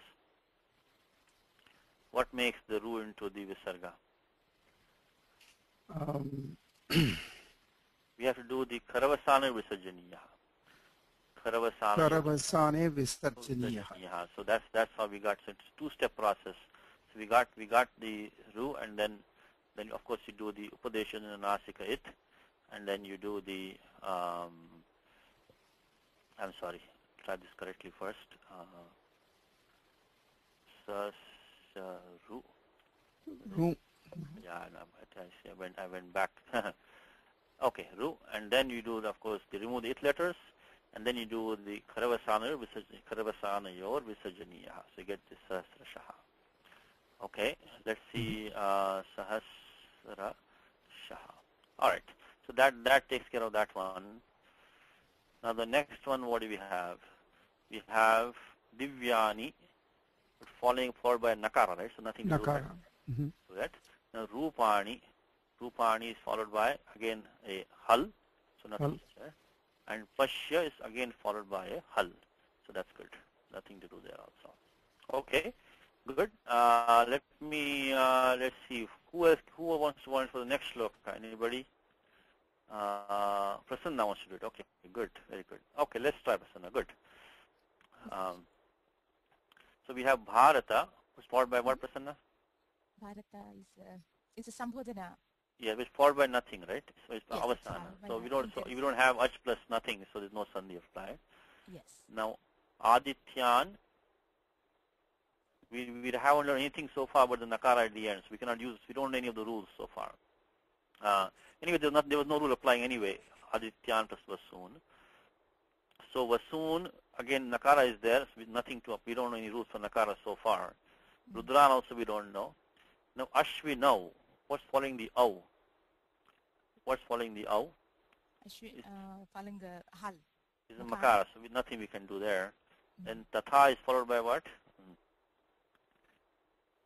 What makes the ru into the visarga? We have to do the karavasana visarjaniya. Karavasane visarjaniya. So that's how we got. So it's a two-step process. So we got the ru, and then of course you do the upadesha nasika it, and then you do the I'm sorry, try this correctly first. Ru. Ru. Yeah, no, I went back. Okay, ru, and then you do of course the remove the it letters, and then you do the karavasana yor visajaniya. So you get the sahasrashaha. Okay, let's see sahasra shaha. All right, so that takes care of that one. Now the next one, what do we have? We have divyani, followed by nakara, right? So nothing to do with that. Now rupani is followed by again a hal, so nothing there. And pashya is again followed by a hal, so that's good. Nothing to do there also. Okay, good. Let's see who wants to join for the next shloka. Anybody? Prasanna wants to do it. Okay, good, very good. Okay, let's try Prasanna. Good. So we have Bharata, who's followed by what, Prasanna? Bharata is a sambodhana. Yeah, it's followed by nothing, right? So it's Yes, avasana. it's So we don't have ach plus nothing, so there's no sandhi applied. Yes. Now Adityan, we haven't learned anything so far but the nakara at the end, so we don't know any of the rules so far. Anyway, there was no rule applying anyway. Adityan plus Vasoon. So Vasoon, again, nakara is there, so nothing we don't know any rules for nakara so far. Rudran also we don't know. Now Ashwi now. What's following the au? What's following the au? Following the hal. Is a makara, so nothing we can do there. Then tatha is followed by what?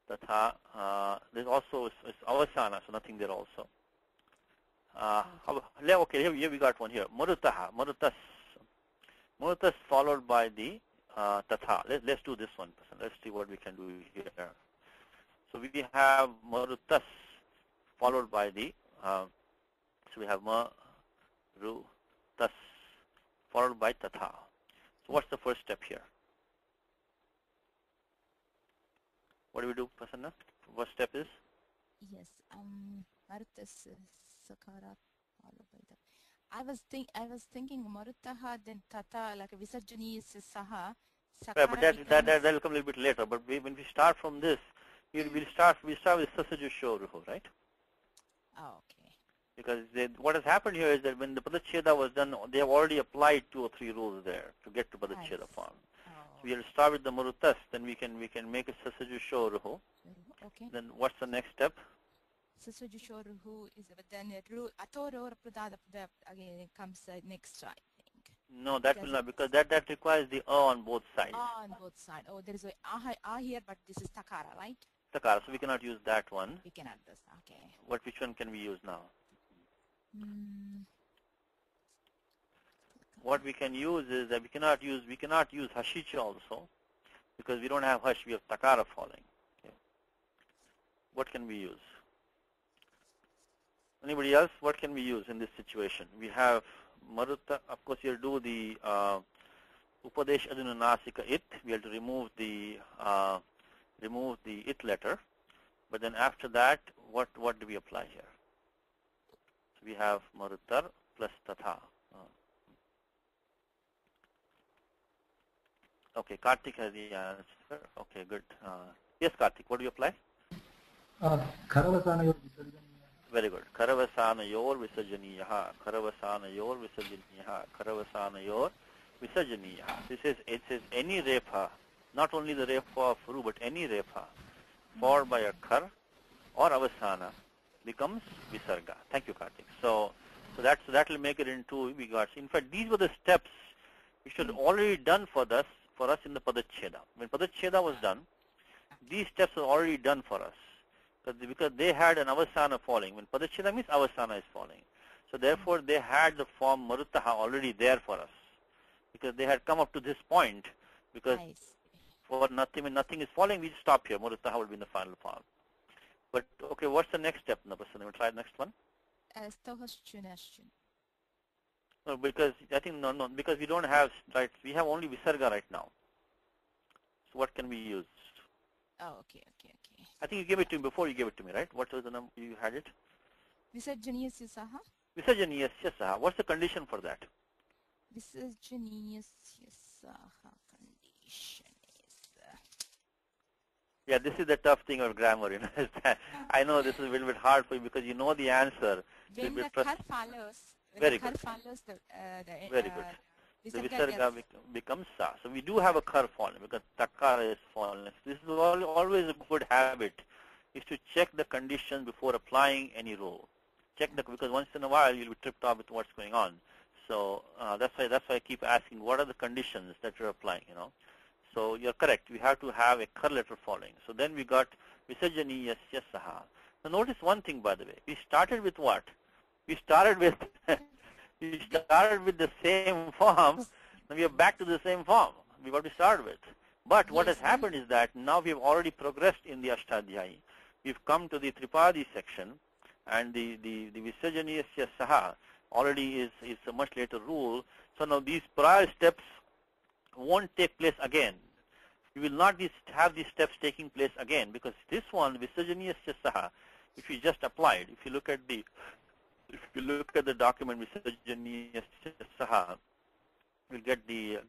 Tatha. There's also avasana, so nothing there also. Okay, here we got one here. Marutaha, Marutas followed by the tatha. Let's do this one. Let's see what we can do here. So we have Marutas followed by the, so we have ma, ru, tas, followed by tatha. So what's the first step here? What do we do, Prasanna? First step is? Yes, Marutas sakara followed by that. I was thinking Marutaha then tata like Visarjani is saha. Right, but that'll come a little bit later. But when we start from this, we start with Sasaju Shoruho, right? Oh, okay. Because what has happened here is that when the Padacheda was done, they have already applied 2 or 3 rules there to get to Padacheda form. Oh. So we'll start with the Marutas, then we can make a Sasaju Shoruho. Okay. Then what's the next step? Sasaju Shoruho is then Atoro Pradada again it comes next, I think. No, that will not, because that requires the on both sides. On both sides. Oh, there is a here, but this is takara, right? Takara, so we cannot use that one. We cannot do this. Okay. Which one can we use now? What we can use is that we cannot use hashicha also, because we don't have hash, we have takara falling. Okay. What can we use? Anybody else? What can we use in this situation? We have Maruta, of course you'll do the Upadesh Adunanasika it. We have to remove the it letter. But then after that, what do we apply here? So we have Marutar plus Tatha. Okay, Kartik has the answer. Okay, good. Yes, Kartik, what do you apply? Karavasana yor visarjaniya. Very good. Karavasana yor visarjaniyaha. Karavasana yor visarjaniyaha. Karavasana yor visarjaniyaha. It says any repa, not only the repa of ru, but any repa, followed by a kar or avasana becomes visarga. Thank you, Kartik. So that will make it into we got. In fact, these were the steps which had already done for us in the Padacheda. When Padacheda was done, these steps were already done for us because they had an avasana falling. When Padacheda means avasana is falling. So therefore, they had the form Marutaha already there for us because they had come up to this point. Because for nothing, when nothing is falling, we stop here. Marutaha will be in the final form. But okay, what's the next step, Napasan? We'll try the next one. No, because I think no, because we don't have right. We have only visarga right now. So what can we use? Oh, okay. I think you gave it to me before you gave it to me, right? What was the number? You had it? Visarjaniyasya saha. Visarjaniyasya saha. What's the condition for that? Visarjaniyasya saha condition is. Yeah, this is the tough thing of grammar. You know, I know this is a little bit hard for you because you know the answer. When the khar follows. Very good. Very good. The visarga becomes sa. So we do have a khar falling because takara is falling. This is always a good habit, is to check the conditions before applying any rule. Check because once in a while you'll be tripped up with what's going on. So that's why I keep asking, what are the conditions that you're applying? You know. So you're correct. We have to have a khar letter following. So then we got visarjaniyasya saha. Now notice one thing, by the way. We started with what? We started with the same form. Now we are back to the same form we got to start with. But what has happened is that now we have already progressed in the Ashtadhyayi. We've come to the Tripadi section, and the Visarjaniyasya saha already is a much later rule. So now these prior steps won't take place again. You will not have these steps taking place again, because this one, Visarjaniyasya saha, if you just applied, if you look at the document Visarjaniyasya saha, we'll get the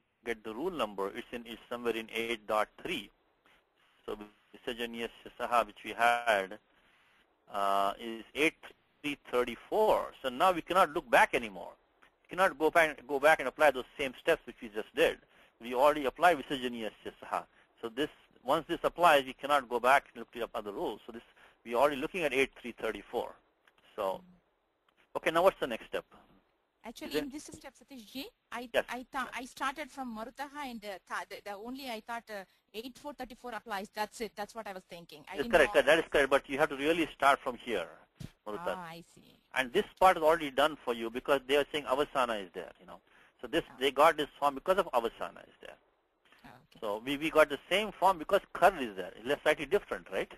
rule number. It's somewhere in 8.3. So Visarjaniyasya saha, which we had, is 8.334. So now we cannot look back anymore. We cannot go back and apply those same steps which we just did. We already applied Visarjaniyasya saha. So once this applies, we cannot go back and look at other rules. So we are already looking at 8.334. So, okay, now what's the next step? Actually, in this step, Satishji, I started from Marutaha, and I thought 8434 applies. That's it. That's what I was thinking. That's correct. That is correct. But you have to really start from here, Maruta. Ah, I see. And this part is already done for you because they are saying avasana is there. You know, so they got this form because of avasana is there. Oh, okay. So we got the same form because khar is there. It's slightly different, right?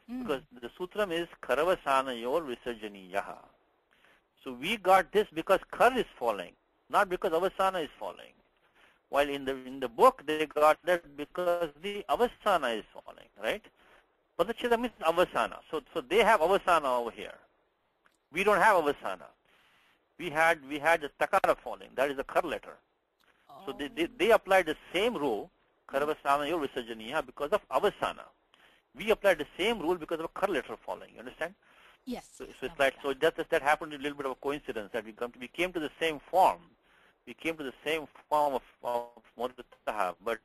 Because the sutram is kharavasana yor visarjaniyaha. So we got this because khar is falling, not because avasana is falling. While in the book they got that because the avasana is falling, right? But the chidam is avasana. So they have avasana over here. We don't have avasana. We had the takara falling. That is the khar letter. So they applied the same rule, kharavasana yor visarjaniyaha, because of avasana. We applied the same rule because of a khar letter falling. You understand? Yes. So it's like, so that happened a little bit of a coincidence that we came to the same form. We came to the same form of Murtaha, but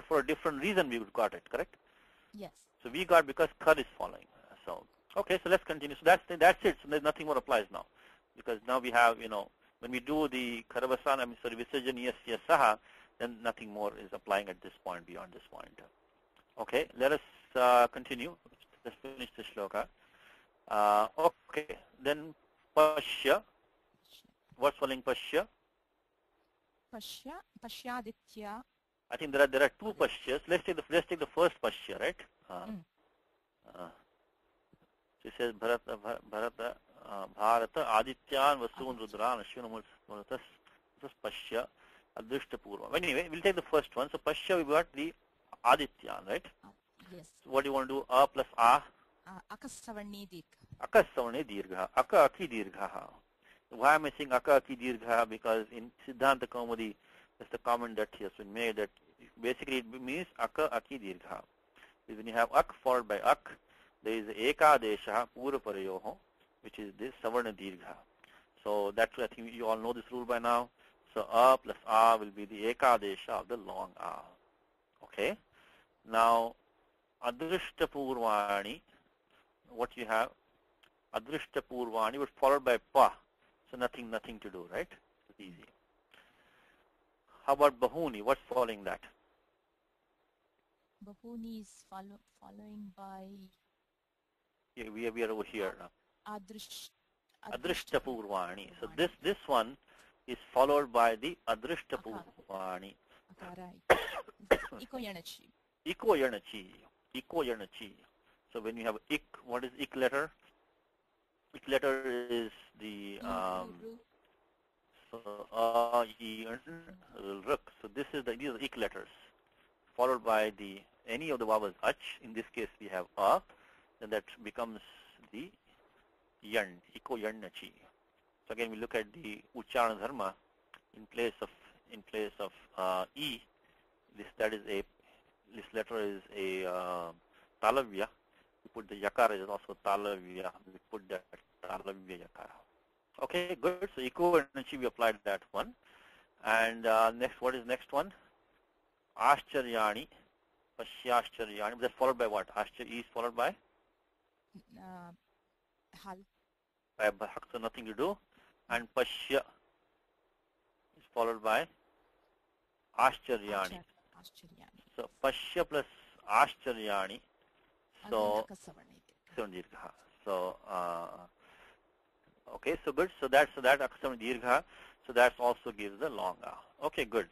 for a different reason we got it, correct? Yes. So we got because khar is falling. So okay, so let's continue. So that's it. So there's nothing more applies now, because now we have, you know, when we do the kharavasana, Visarjaniyasya saha, then nothing more is applying at this point beyond this point. Okay, let us continue. Let's finish the shloka. Okay, then Pashya. What's following Pashya? Pashyaditya. I think there are two Pashyas. Let's take the first Pashya, right? It says Bharata Adityan Vasun Rudran Ashwin Muratas Pashya Adrishta Purva. Anyway, we'll take the first one. So Pashya, we got the Adityan, right? Yes. So what do you want to do? A plus A? Akasavarni dirgha. Akasavarni dirgha. Aka aki dirgha. Why am I saying aka aki dirgha? Because in Siddhanta Kaumudi, that's the comment that has been made, that basically it means aka aki dirgha. When you have ak followed by ak, there is eka desha pura parayoho, which is this savarna dirgha. So that's why I think you all know this rule by now. So a plus a will be the eka desha of the long a. Okay. Now adrishta purvani, what you have, adrishta purvani was followed by pa. So nothing to do, right? It's easy. How about bahuni? What's following that? Bahuni is following by. Yeah, we are over here now. Adrishta purvani. So this one is followed by the adrishta purvani. Right. Iko yanachi. So when you have ik, what is ik letter? Ik letter is the ruk. So these are ik letters, followed by the any of the vowels ach, in this case we have a, then that becomes the yan, iko yannachi. So again we look at the ucharana dharma. In place of e, this letter is a talavya. We put the yakara is also talavya. We put that talavya yakara. Okay, good. So iko yannachi, we applied that one. And next, what is next one? Ashcharyani, Pashyashcharyani. That's followed by what? E is followed by? Hal. By Bhak, so nothing to do. And Pashya is followed by Ashcharyani. So Pashya plus Ashcharyani. So Aksavan Dirgha. So okay, so good. So that Aksavan Dirgha. So that also gives the long A. Okay, good.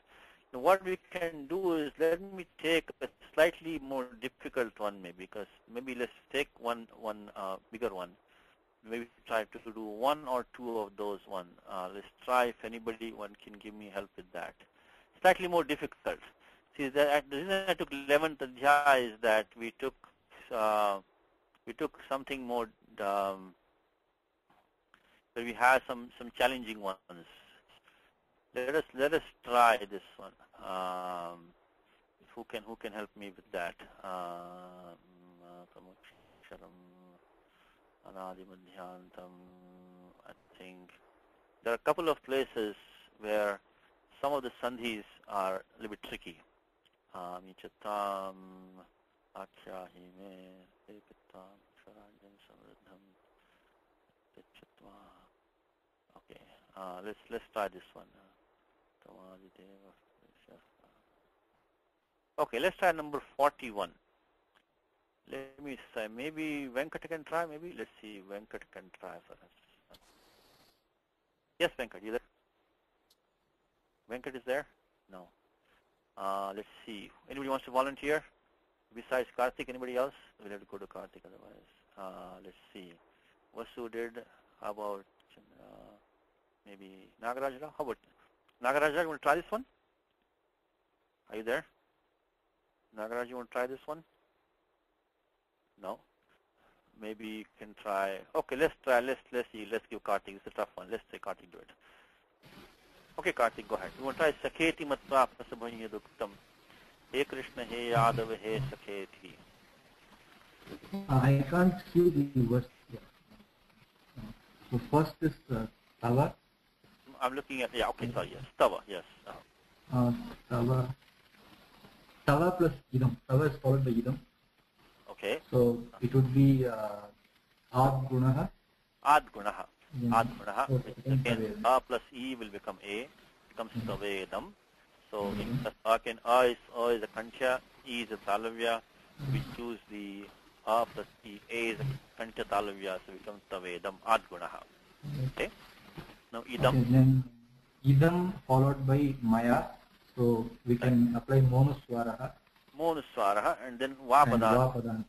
Now what we can do is, let me take a slightly more difficult one maybe, because maybe let's take one bigger one. Maybe try to do one or two of those one. Let's try if anybody can give me help with that. Slightly more difficult. See, the reason I took 11th Adhyaya is that we took something more where we have some challenging ones. Let us try this one. Who can help me with that? I think there are a couple of places where some of the sandhis are a little bit tricky. Okay, let's try this one. Okay, let's try number 41. Let me say, maybe Venkat can try, maybe. Let's see, Venkat can try for us. Yes, Venkat, you there? Venkat is there? No. Let's see. Anybody wants to volunteer? Besides Karthik, anybody else? We'll have to go to Karthik otherwise. Let's see. Vasu did. How about maybe Nagarajara? How about Nagarajara, you want to try this one? Are you there? Nagaraj, you want to try this one? No? Maybe you can try. Okay, let's try. Let's see. Let's give Karthik. It's a tough one. Let's say Karthik do it. Okay, Karthik, go ahead. You want to try Sakheti Matva Prasabhanya Duktam. He Krishna, he Yadav, he Sakheti. I can't see the verse here. So first is Tava. I'm looking at, yeah, okay, sorry, yes. Tava, yes. Tava plus idam. Tava is followed by idam. Okay. So it would be ad gunaha. Ad gunaha. Ad gunaha. Again, a plus e will become a. Becomes tavedam. So again, a is a kancha, e is a talavya. We choose the a plus e. A is a kancha talavya, so it becomes tavedam. Ad gunaha. Okay. Now idam. Okay, then idam followed by maya. So we can apply monuswaraha. Monuswaraha and then vapadanta.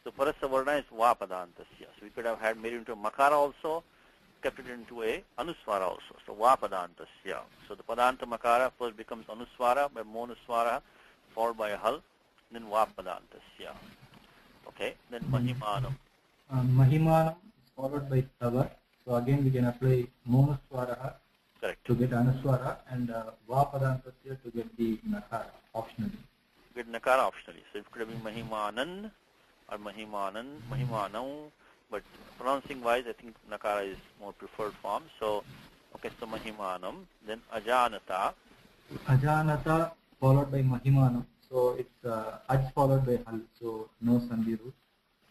So parasya varna is vapadantasya. So we could have had made it into a makara also, kept it into a anuswara also. So vapadantasya. So the padanta makara first becomes anuswara by monuswara, followed by a hal, then vapadantasya. Okay, then mahimanam. Mahimanam is followed by tava. So again we can apply monuswaraha. Correct. To get anuswara and vapadantasya to get the nakara optionally. Get nakara optionally. So it could have been mahimanan or mahimanam, but pronouncing wise I think nakara is more preferred form. So okay, so mahimanam, then ajanata. Ajanata followed by mahimanam. So it's aj followed by hal. So no sandhi rule.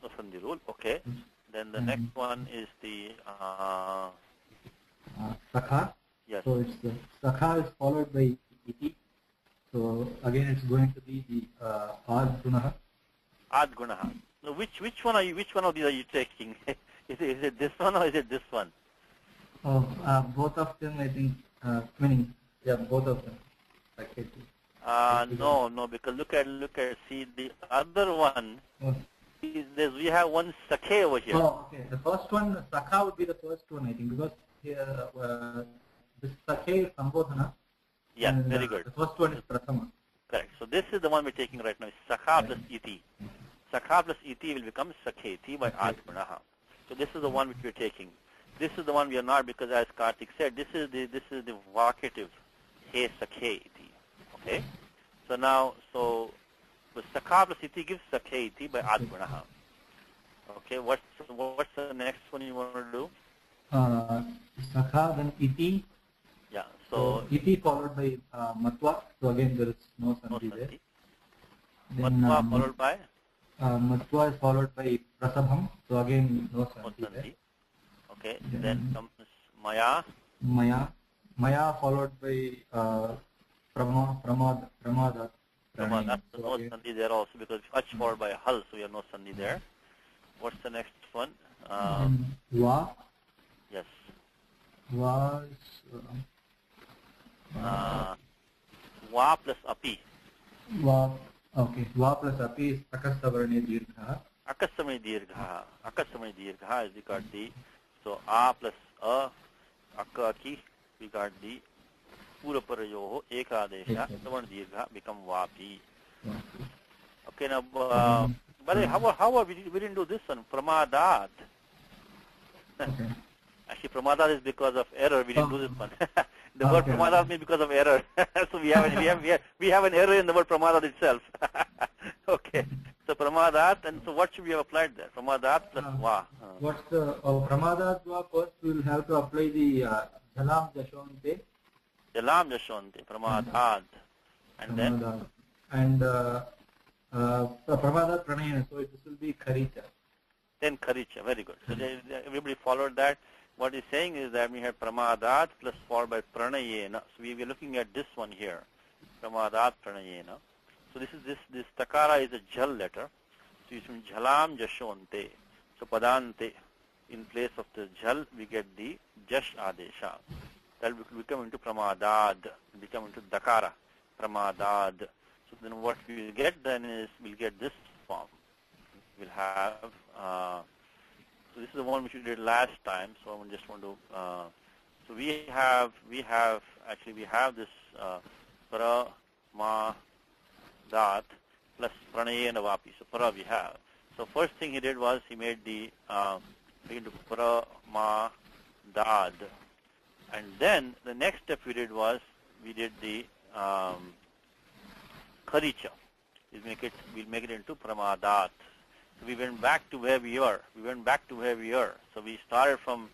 No sandhi rule. Okay. Then the next one is the sakha. Yes. So it's the sakha is followed by iti. So again it's going to be the ad gunaha. Ad gunaha. Now which one of these are you taking? Is it this one or is it this one? Oh, both of them I think. Meaning, yeah, both of them. No, because look at see the other one. Oh. We have one sakhe over here. Oh, okay. The first one, sakha would be the first one I think, because here this sakhe is sambodhana. Yeah, and, very good. The first one is prasama. Correct. So this is the one we're taking right now. Sakha plus iti. Sakha plus iti will become sakheti by adgunaha. So this is the one which we're taking. This is the one we are not, because as Karthik said, this is the vocative he sakhe iti. Okay. So now sakha plus iti gives sakhe iti by adgunaha. Okay. What's the next one you want to do? Sakha then iti. Yeah. So iti followed by matwa. So again there is no sandhi there. Then, matwa followed by. Matwa is followed by prasabham. So again no sandhi there. Okay. Then comes maya. Maya followed by pramadat. Pramadat. So no sandhi there also, because ach followed by hal, so we have no sandhi there. What's the next one? Va. Yes. Va is va plus api. Va. Okay. Va plus api is akastavarane dirgha. Akasamani dirgha. Akasamani dirgha is because the, so a plus a, akaki, we got the puraparayoho ekadesha, savarna dirgha become vapi. Okay, now, but how we didn't do this one? Pramadat. Okay. Actually, pramadat is because of error. We didn't do this one. The word pramadat means because of error. So we have an error in the word pramadat itself. Okay. So pramadat, and so what should we have applied there? Pramadat plus va. What's the pramadat va? First we will have to apply the jalam jashonte. Jalam jashonte, pramadat, and then and pramadat pranayana. So this will be kharicha. Then kharicha, very good. So everybody followed that. What he's saying is that we have pramadat plus followed by pranayena. So we are looking at this one here, pramadat pranayena. So this takara is a jal letter. So you use jalam jashonte. So padante, in place of the jal, we get the jash adesha. That will become into pramadad, become into dakara, pramadad. So then what we will get then is, we'll get this form. We'll have, so this is the one which we did last time, so I just want to, so we have this pramadat plus pranayena vapi. So para we have. So first thing he did was he made the, into pramadad. And then the next step we did was, we did the kharicha. We'll make it into pramadat. So we went back to where we were. So we started from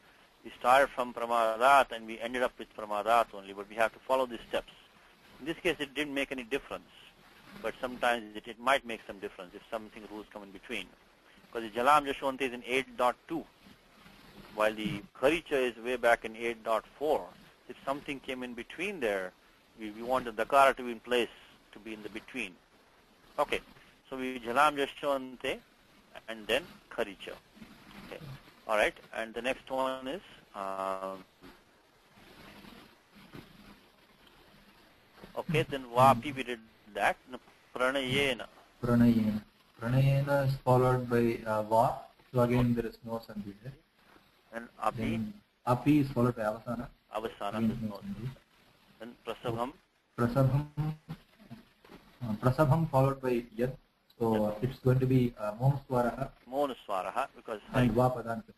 pramadat and we ended up with pramadat only, but we have to follow these steps. In this case, it didn't make any difference, but sometimes it might make some difference if something rules come in between. Because the jalam jashonte is in 8.2, while the kharicha is way back in 8.4. If something came in between there, we want the dakara to be in place, to be in the between. Okay, so we jalam jashonte and then kharicha. Okay, all right, and the next one is okay. Then vapi we did that. Pranayena. Pranayena is followed by va. So again there is no sandhi there. And api. Then api is followed by avasana. Avasana is no sandhi. Then prasabham followed by yad. So it's going to be monuswaraha. Monuswaraha, because and va padantas.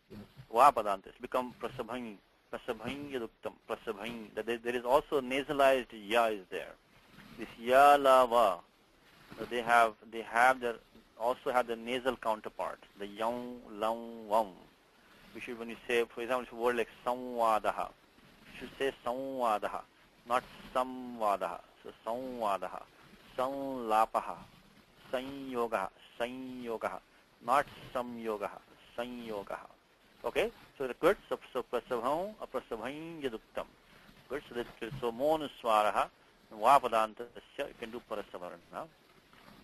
Va padantas become prasabhang yaduktam, prasabhang. There is also nasalized ya is there. This ya la va. They also have the nasal counterpart, the yang, lang, wam. We should, when you say, for example, a word like samvadaha, you should say samvadaha, not samvadaha. So samvadaha, samlapaha, sanyogaha, not samyogaha, sanyogaha. Okay, so good. So prasabham, aprasabham yaduktam. Good. So monuswaraha, vapadanta. You can do parasavarana.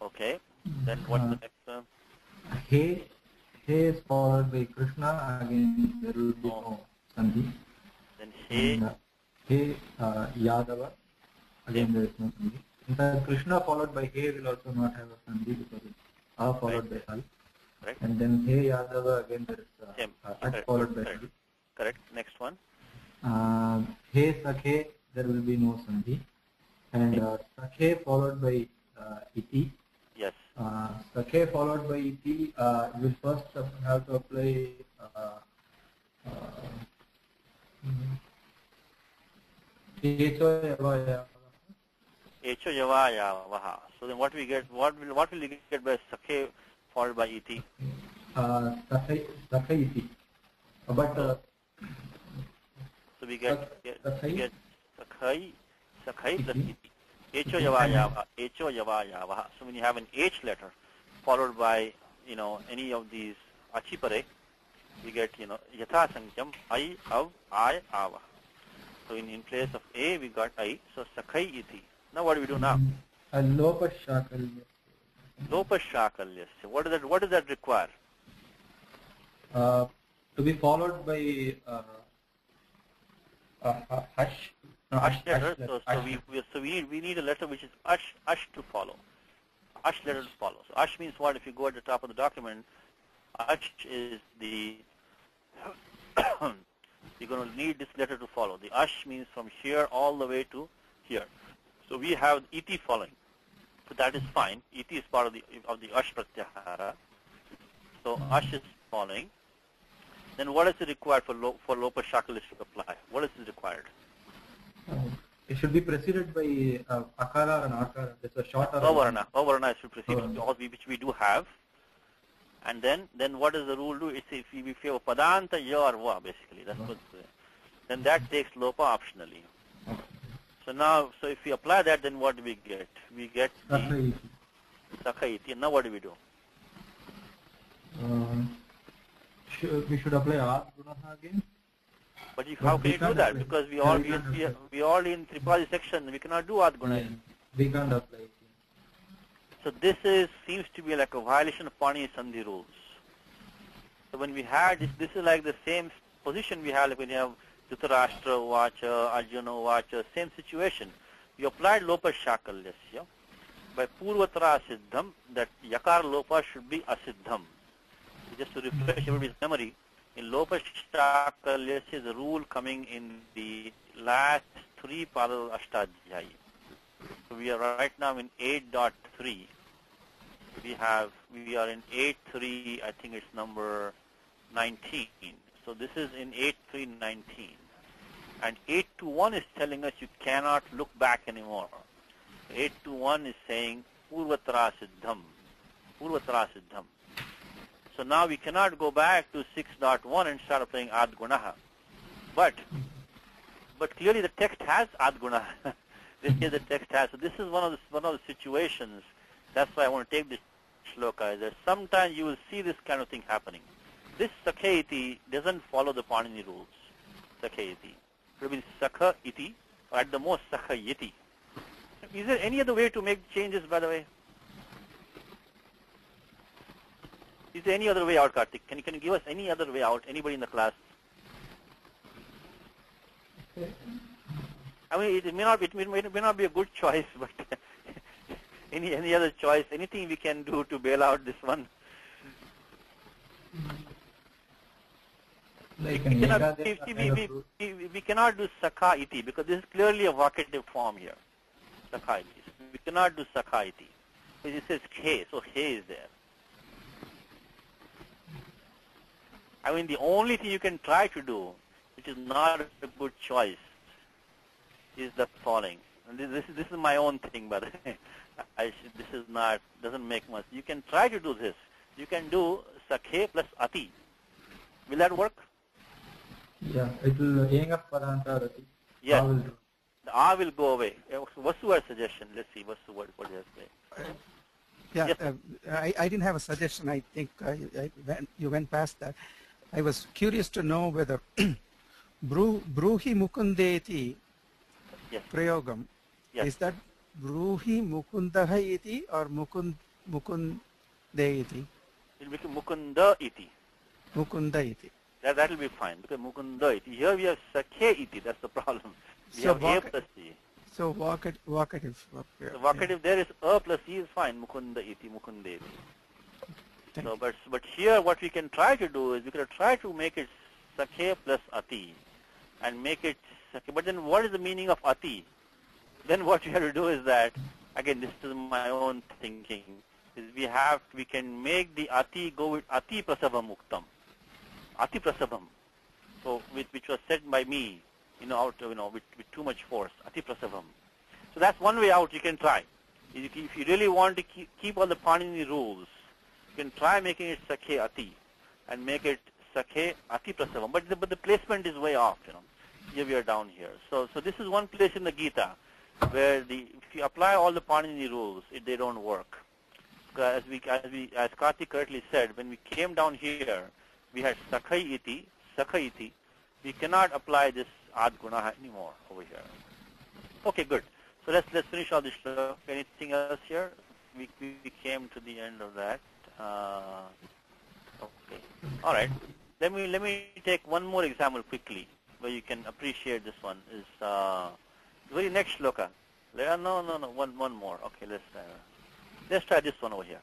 Okay. Then what's the next? He is followed by Krishna. Again, there will be no sandhi. Then he Yadava. Again, there is no sandhi. In fact, Krishna followed by he will also not have a sandhi because it's a followed by al. Right. And then he Yadava, again there is at followed by al. Correct. Next one. He Sakhe, there will be no sandhi. And Sakhe followed by iti. Yes. Sakhe followed by iti, you will first have to apply echo yava Echo yava yavaha. So then what we get, what will we get by sakhe followed by iti? Sakhe iti. But so we get sakhai plus iti. Echo yava yava. So when you have an H letter followed by, any of these achipare, we get, yatha sankyam I, av, I, ava. So in place of A, we got I. So sakhai iti. Now what do we do now? Lopashakalya. Lopashakalyasya. What does that require? To be followed by hash. Ash letter. So we need a letter which is ash to follow. Ash letter to follow. So ash means what? If you go at the top of the document, ash is the you're going to need this letter to follow. The ash means from here all the way to here. So we have iti following. So that is fine. Iti is part of the ash pratyahara. So ash is following. Then what is it required for lopashakalyas to apply? What is it required? It should be preceded by akara and akara. It's a short Vavarana should precede, which we do have. And then what does the rule do? It's if we have a padanta ya or va, basically. That's what. Then that takes lopa optionally. So if we apply that, then what do we get? We get the sakhaiti. Now what do we do? We should apply adgunaha again. But how can you do that? Because we all in Tripadi section. We cannot do adguna. We can't apply it. So this seems to be like a violation of Pani Sandhi rules. So when we had this is like the same position we have like when you have Dhritarashtra Vacha, Arjuna Vacha, same situation. You applied Lopa Shakalyasya. By Purvatara Siddham, that Yakar Lopa should be Asiddham. Just to refresh everybody's memory, in Lopa Shakalyasya is a rule coming in the last 3 Padal Ashtadhyayi. So we are right now in 8.3. We are in 8.3, I think it's number 19. So this is in 8.3.19. And 8.2.1 is telling us you cannot look back anymore. 8.2.1 is saying Purvatara Siddham. Purvatara Siddham. So now we cannot go back to 6.1 and start applying Adgunaha. But clearly the text has Adgunaha. This is the text has. So this is one of the situations. That's why I want to take this shloka. That sometimes you will see this kind of thing happening. This sakha iti doesn't follow the Panini rules. Sakha iti. It will be sakha iti, or at the most sakha yiti. Is there any other way to make changes, by the way? Is there any other way out, Karthik? Can you give us any other way out? Anybody in the class? I mean, it may not be a good choice, but any other choice? Anything we can do to bail out this one? We cannot do sakha iti because this is clearly a vocative form here. Sakha iti. We cannot do sakha iti. It says he, so he is there. I mean, the only thing you can try to do, which is not a good choice, is the following. And this is my own thing, by the way. Doesn't make much. You can try to do this. You can do sakhe plus ati. Will that work? Yeah, it will hang up padanta rati. Yes. The A will go away. What's your suggestion? Let's see. What do you have to say? Yeah, yes. I didn't have a suggestion. I think you went past that. I was curious to know whether Bruhi Mukundeti yes. Prayogam, yes. is that Bruhi Mukundaha iti or Mukunde iti? It will become Mukunda iti. Mukunda iti. That will be fine because Mukunda iti. Here we have Sakhe iti. That's the problem. We have A plus E. So vocative. The vocative there is A plus E is fine. Mukunda iti, Mukunde iti. So, but here what we can try to do is we can try to make it Sakhe plus Ati and make it Sakhe. But then what is the meaning of Ati? Then what you have to do is that again, this is my own thinking, is we can make the ati go with ati prasavam uktam. Ati prasavam. So which was said by me, with too much force. Ati prasavam. So that's one way out you can try. If you really want to keep all the Panini rules, you can try making it sakhe ati and make it sakhe ati prasavam. But the placement is way off, Here we are down here. So this is one place in the Gita where if you apply all the Panini rules, they don't work. As Karthik correctly said, when we came down here, we had sakhai iti. We cannot apply this ad gunaha anymore over here. Okay, good. So let's finish all this. Anything else here? We came to the end of that. Okay. All right. Let me take one more example quickly, where you can appreciate this one. Is very next shloka. No. One more. Okay. Let's try this one over here.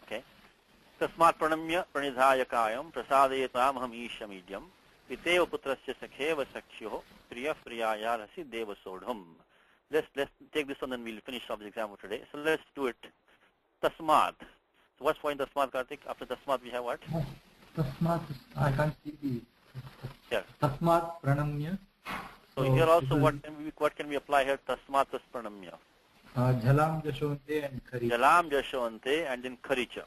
Okay. Tasmat pranamya pranidhayakayam prasadayetvam aham ishamidhyam piteva putrasya sakheva sakshyo priya priyayarasi devasodham. Let's take this one and we'll finish off the example today. So let's do it. Tasmat. So what's point Tasmat, Karthik? After Tasmat we have what? Tasmat, I can't see the... Here. Tasmat pranamya. So here also what can we apply here? Tasmat plus pranamya. Jalam jashonte and kharicha. Jalam jashonte and then kharicha.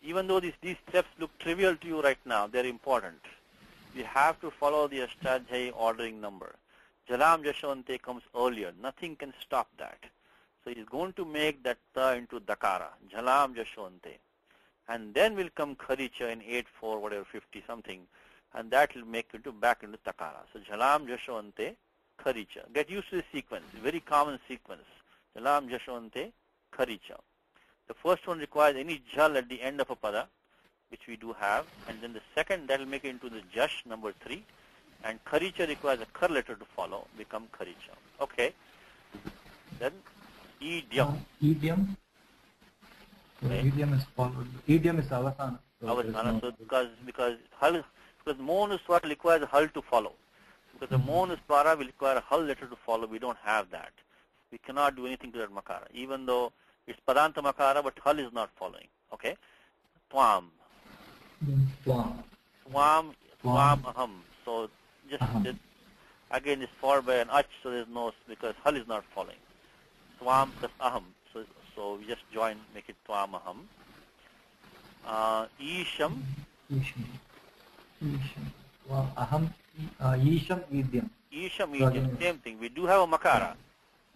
Even though these steps look trivial to you right now, they're important. You have to follow the Ashtadhyayi ordering number. Jalam jashonte comes earlier. Nothing can stop that. So he's going to make that ta into dakara. Jalam jashonte. And then will come kharicha in 8-4, whatever, 50 something. And that will make it back into takara. So jalam jashonte kharicha. Get used to the sequence. Very common sequence. Jalam jashonte kharicha. The first one requires any jal at the end of a pada, which we do have. And then the second, that will make it into the jash, number 3. And kharicha requires a khar letter to follow, become kharicha. Okay. Then idiom. Idiom. Okay. Idiom is followed. Idiom is avasana. Avasana. So because monuswara requires a hal to follow. Because the monuswara will require a hal letter to follow. We don't have that. We cannot do anything to that makara. Even though it's padanta makara, but hal is not following. Okay. Twam. Twam aham. So just again it's followed by an ach, so there's no, because hal is not following. Twam plus aham. So we just join, make it twam aham. Isham. Aham. Isham idiom. Isham idiom. Same thing. We do have a makara,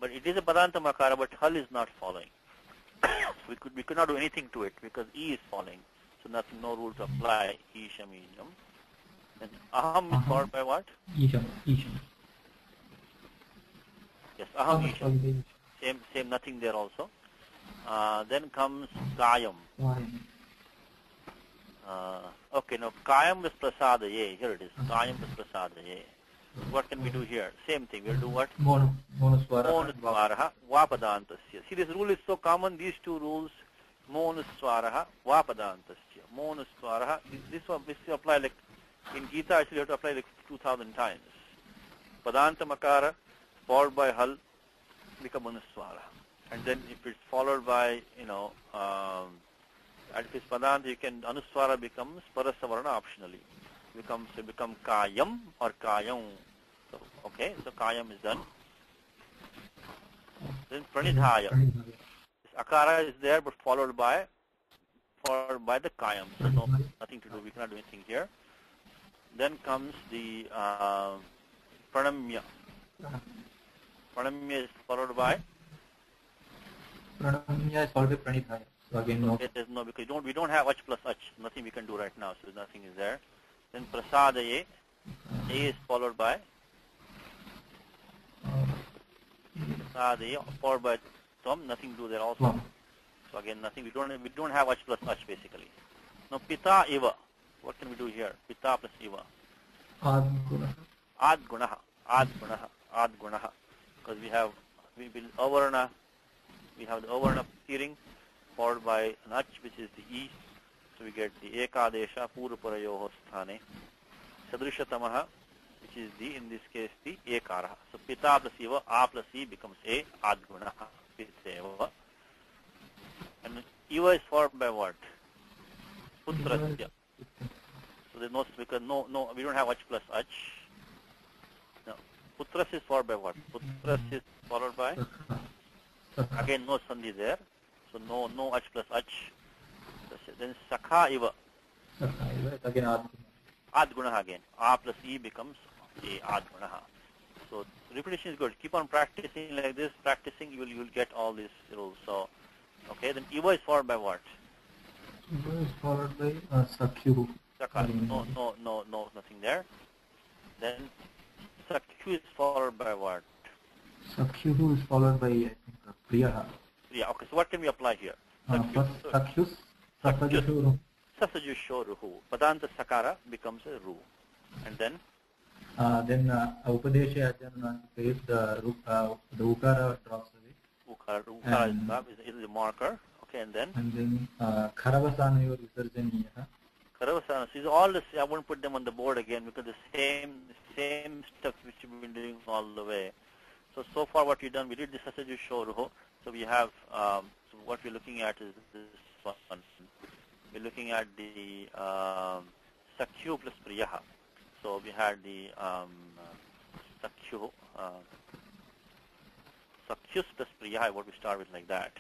but it is a padanta makara, but hal is not following. we could not do anything to it because e is following. So no rule to apply. Isham idiom. And aham is followed by what? Isham. Yes, aham isham. Same, nothing there also. Then comes kayam. Okay, now kayam is prasadaye. Here it is. Kayam is prasadaye. What can we do here? Same thing. We'll do what? Monuswaraha vapadantasya. See, this rule is so common. These two rules, monuswaraha vapadantasya. Monuswaraha. This apply like in Gita. Actually, you have to apply like 2,000 times. Padanta makara followed by hal become manuswara. And then if it's followed by, and if it's padanta, you can, anuswara becomes parasavarna optionally. Become kayam or kayam. So, okay, so kayam is done. Then pranidhaya. This akara is there, but followed by the kayam. So nothing to do. We cannot do anything here. Then comes the pranamya. Pranamya is followed by? Pranamya is followed by pranidhaya. So again, no. There's no, because we don't have ach plus ach. Nothing we can do right now, so nothing is there. Then prasadaye. A is followed by? Prasadaye followed by tvam. Nothing to do there also. So again, nothing. We don't have ach plus ach basically. Now pita iva. What can we do here? Pita plus iva. Ad gunaha. Because we have the avarna steering followed by an ach, which is the e. So we get the ekadesha puruparayoho sthane. Sadrishatamaha, which is in this case, the ekara. So pita plus iva, a plus e becomes a ad gunaha. piteva. And iva is followed by what? Putrasya. So there's no, because no, we don't have ach plus ach. No. Putras is followed by what? Putras is followed by, again no sandhi there. So no ach plus ach. Then sakha iva. Again Adgunaha again. A plus E becomes A, adgunaha. So repetition is good. Keep on practicing like this. Practicing, you will get all these rules. So, okay, then iva is followed by what? Iva is followed by sakyu. Sakha. No, nothing there. Then sakyu is followed by what? Sakyu is followed by, I think, priyaha. Yeah, okay, so what can we apply here? First sakyus, sasajushu. Sasajushoruhu. Padanta sakara becomes a ru. And then? Upadesha Ajana phase, the ukara drops away. Ukara is the marker. Okay, and then? And then Karavasana yor visarjaniya. Karavasana. So all this, I won't put them on the board again because the same stuff which we've been doing all the way. So far what we've done, we did the Sasajushoruhu. So we have, so what we're looking at is this one. We're looking at the Sakyu plus Priyaha. So we had the Sakyu, Sakyus plus Priyaha, what we start with like that.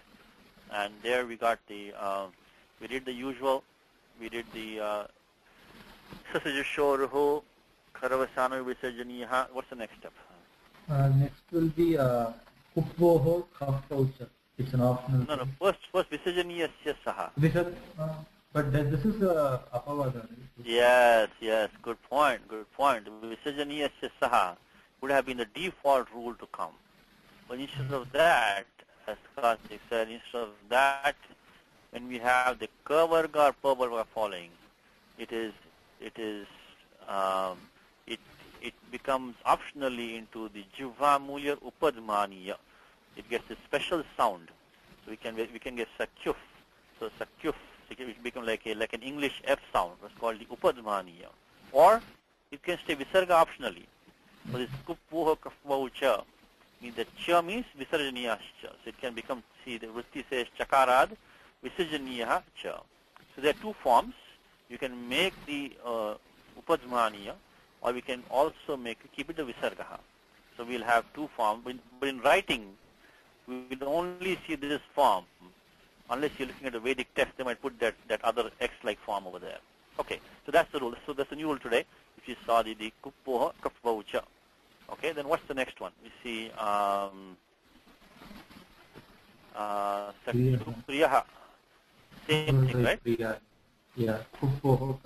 And there we got the, we did the usual, we did the Sasajushoruhu, Karavasana Visarjaniyaha. What's the next step? Next will be Upvoho Kaptaucha. It's an optional. No, first Visarjaniyasya Saha. But this is Apavada, right? Yes, good point. Visarjaniyasya Saha would have been the default rule to come. But instead of that, as Karthik said, instead of that, when we have the Kavarga or Pavarga following, it becomes optionally into the Jivva Mulya Upadmaniya. It gets a special sound. So we can get Sakyuf. So Sakyuf, it becomes like an English F sound. It's called the Upadmaniya. Or it can stay Visarga optionally. So this Kuppuha Kafvaucha means that Cha means Visarjaniyascha. So it can become, see the Vritti says Chakarad Visarjaniyaha Cha. So there are two forms. You can make the Upadmaniya, or we can also keep it a Visargaha. So we'll have two forms. But in writing, we will only see this form. Unless you're looking at a Vedic text, they might put that other X-like form over there. Okay, so that's the rule. So that's the new rule today, which is saw the Kuppoha Kapvaucha. Okay, then what's the next one? We see Priyaha. Same thing, right? Yeah, Kuppoha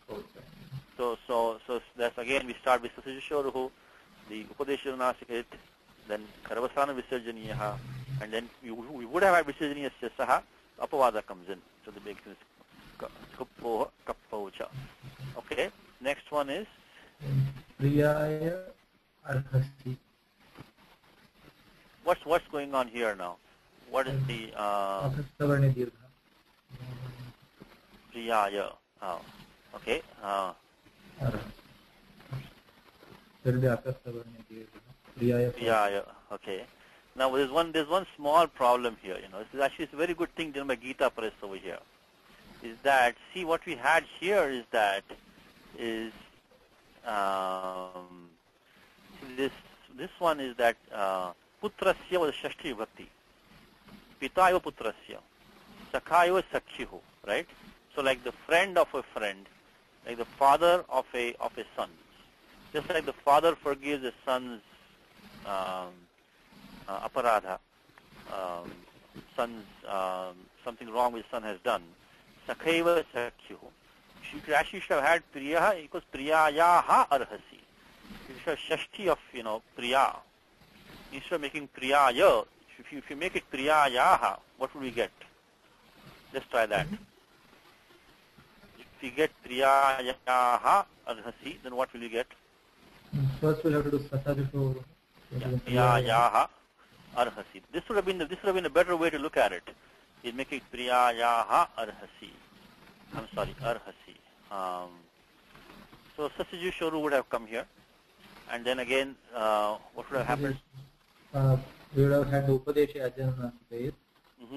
Kapvaucha. So that's again, we start with Sasajushoruhu, the Upadesha Nasikrit, then Karavasana Visarjaniyaha, and then we would have had Visarjaniyasya Saha, Apavada comes in. So the big is Kuppoha Kapvaucha. Okay, next one is? Priyaya Arhasi. What's going on here now? What is the Priyaya? Oh, okay. Okay. Now there's one small problem here. It's a very good thing done by Gita Press over here. Is that, see, what we had here is this one is that Putrasya was Shashti Bhakti. Pitaya Putrasya. Sakhayo Sakhihu, right? So like the friend of a friend, like the father of a son. Just like the father forgives the son's aparadha, son's something wrong his son has done. Sakhaiva Sakyuhu. You actually should have had Priyaha equals Priyayaha Arhasi. You should have Shashti of, Priya. Instead of making Priyaya, if you make it Priyayaha, what will we get? Let's try that. If we get Priyayaha Arhasi, then what will you get? First we'll have to do Sasajushoruhu. Priyayaha Arhasi. This would have been a better way to look at it. Is make it Priyayaha Arhasi. I'm sorry, Arhasi. So Sasajushoruhu would have come here. And then again, what would have happened? We would have had Upadesha Ajana Sukayit,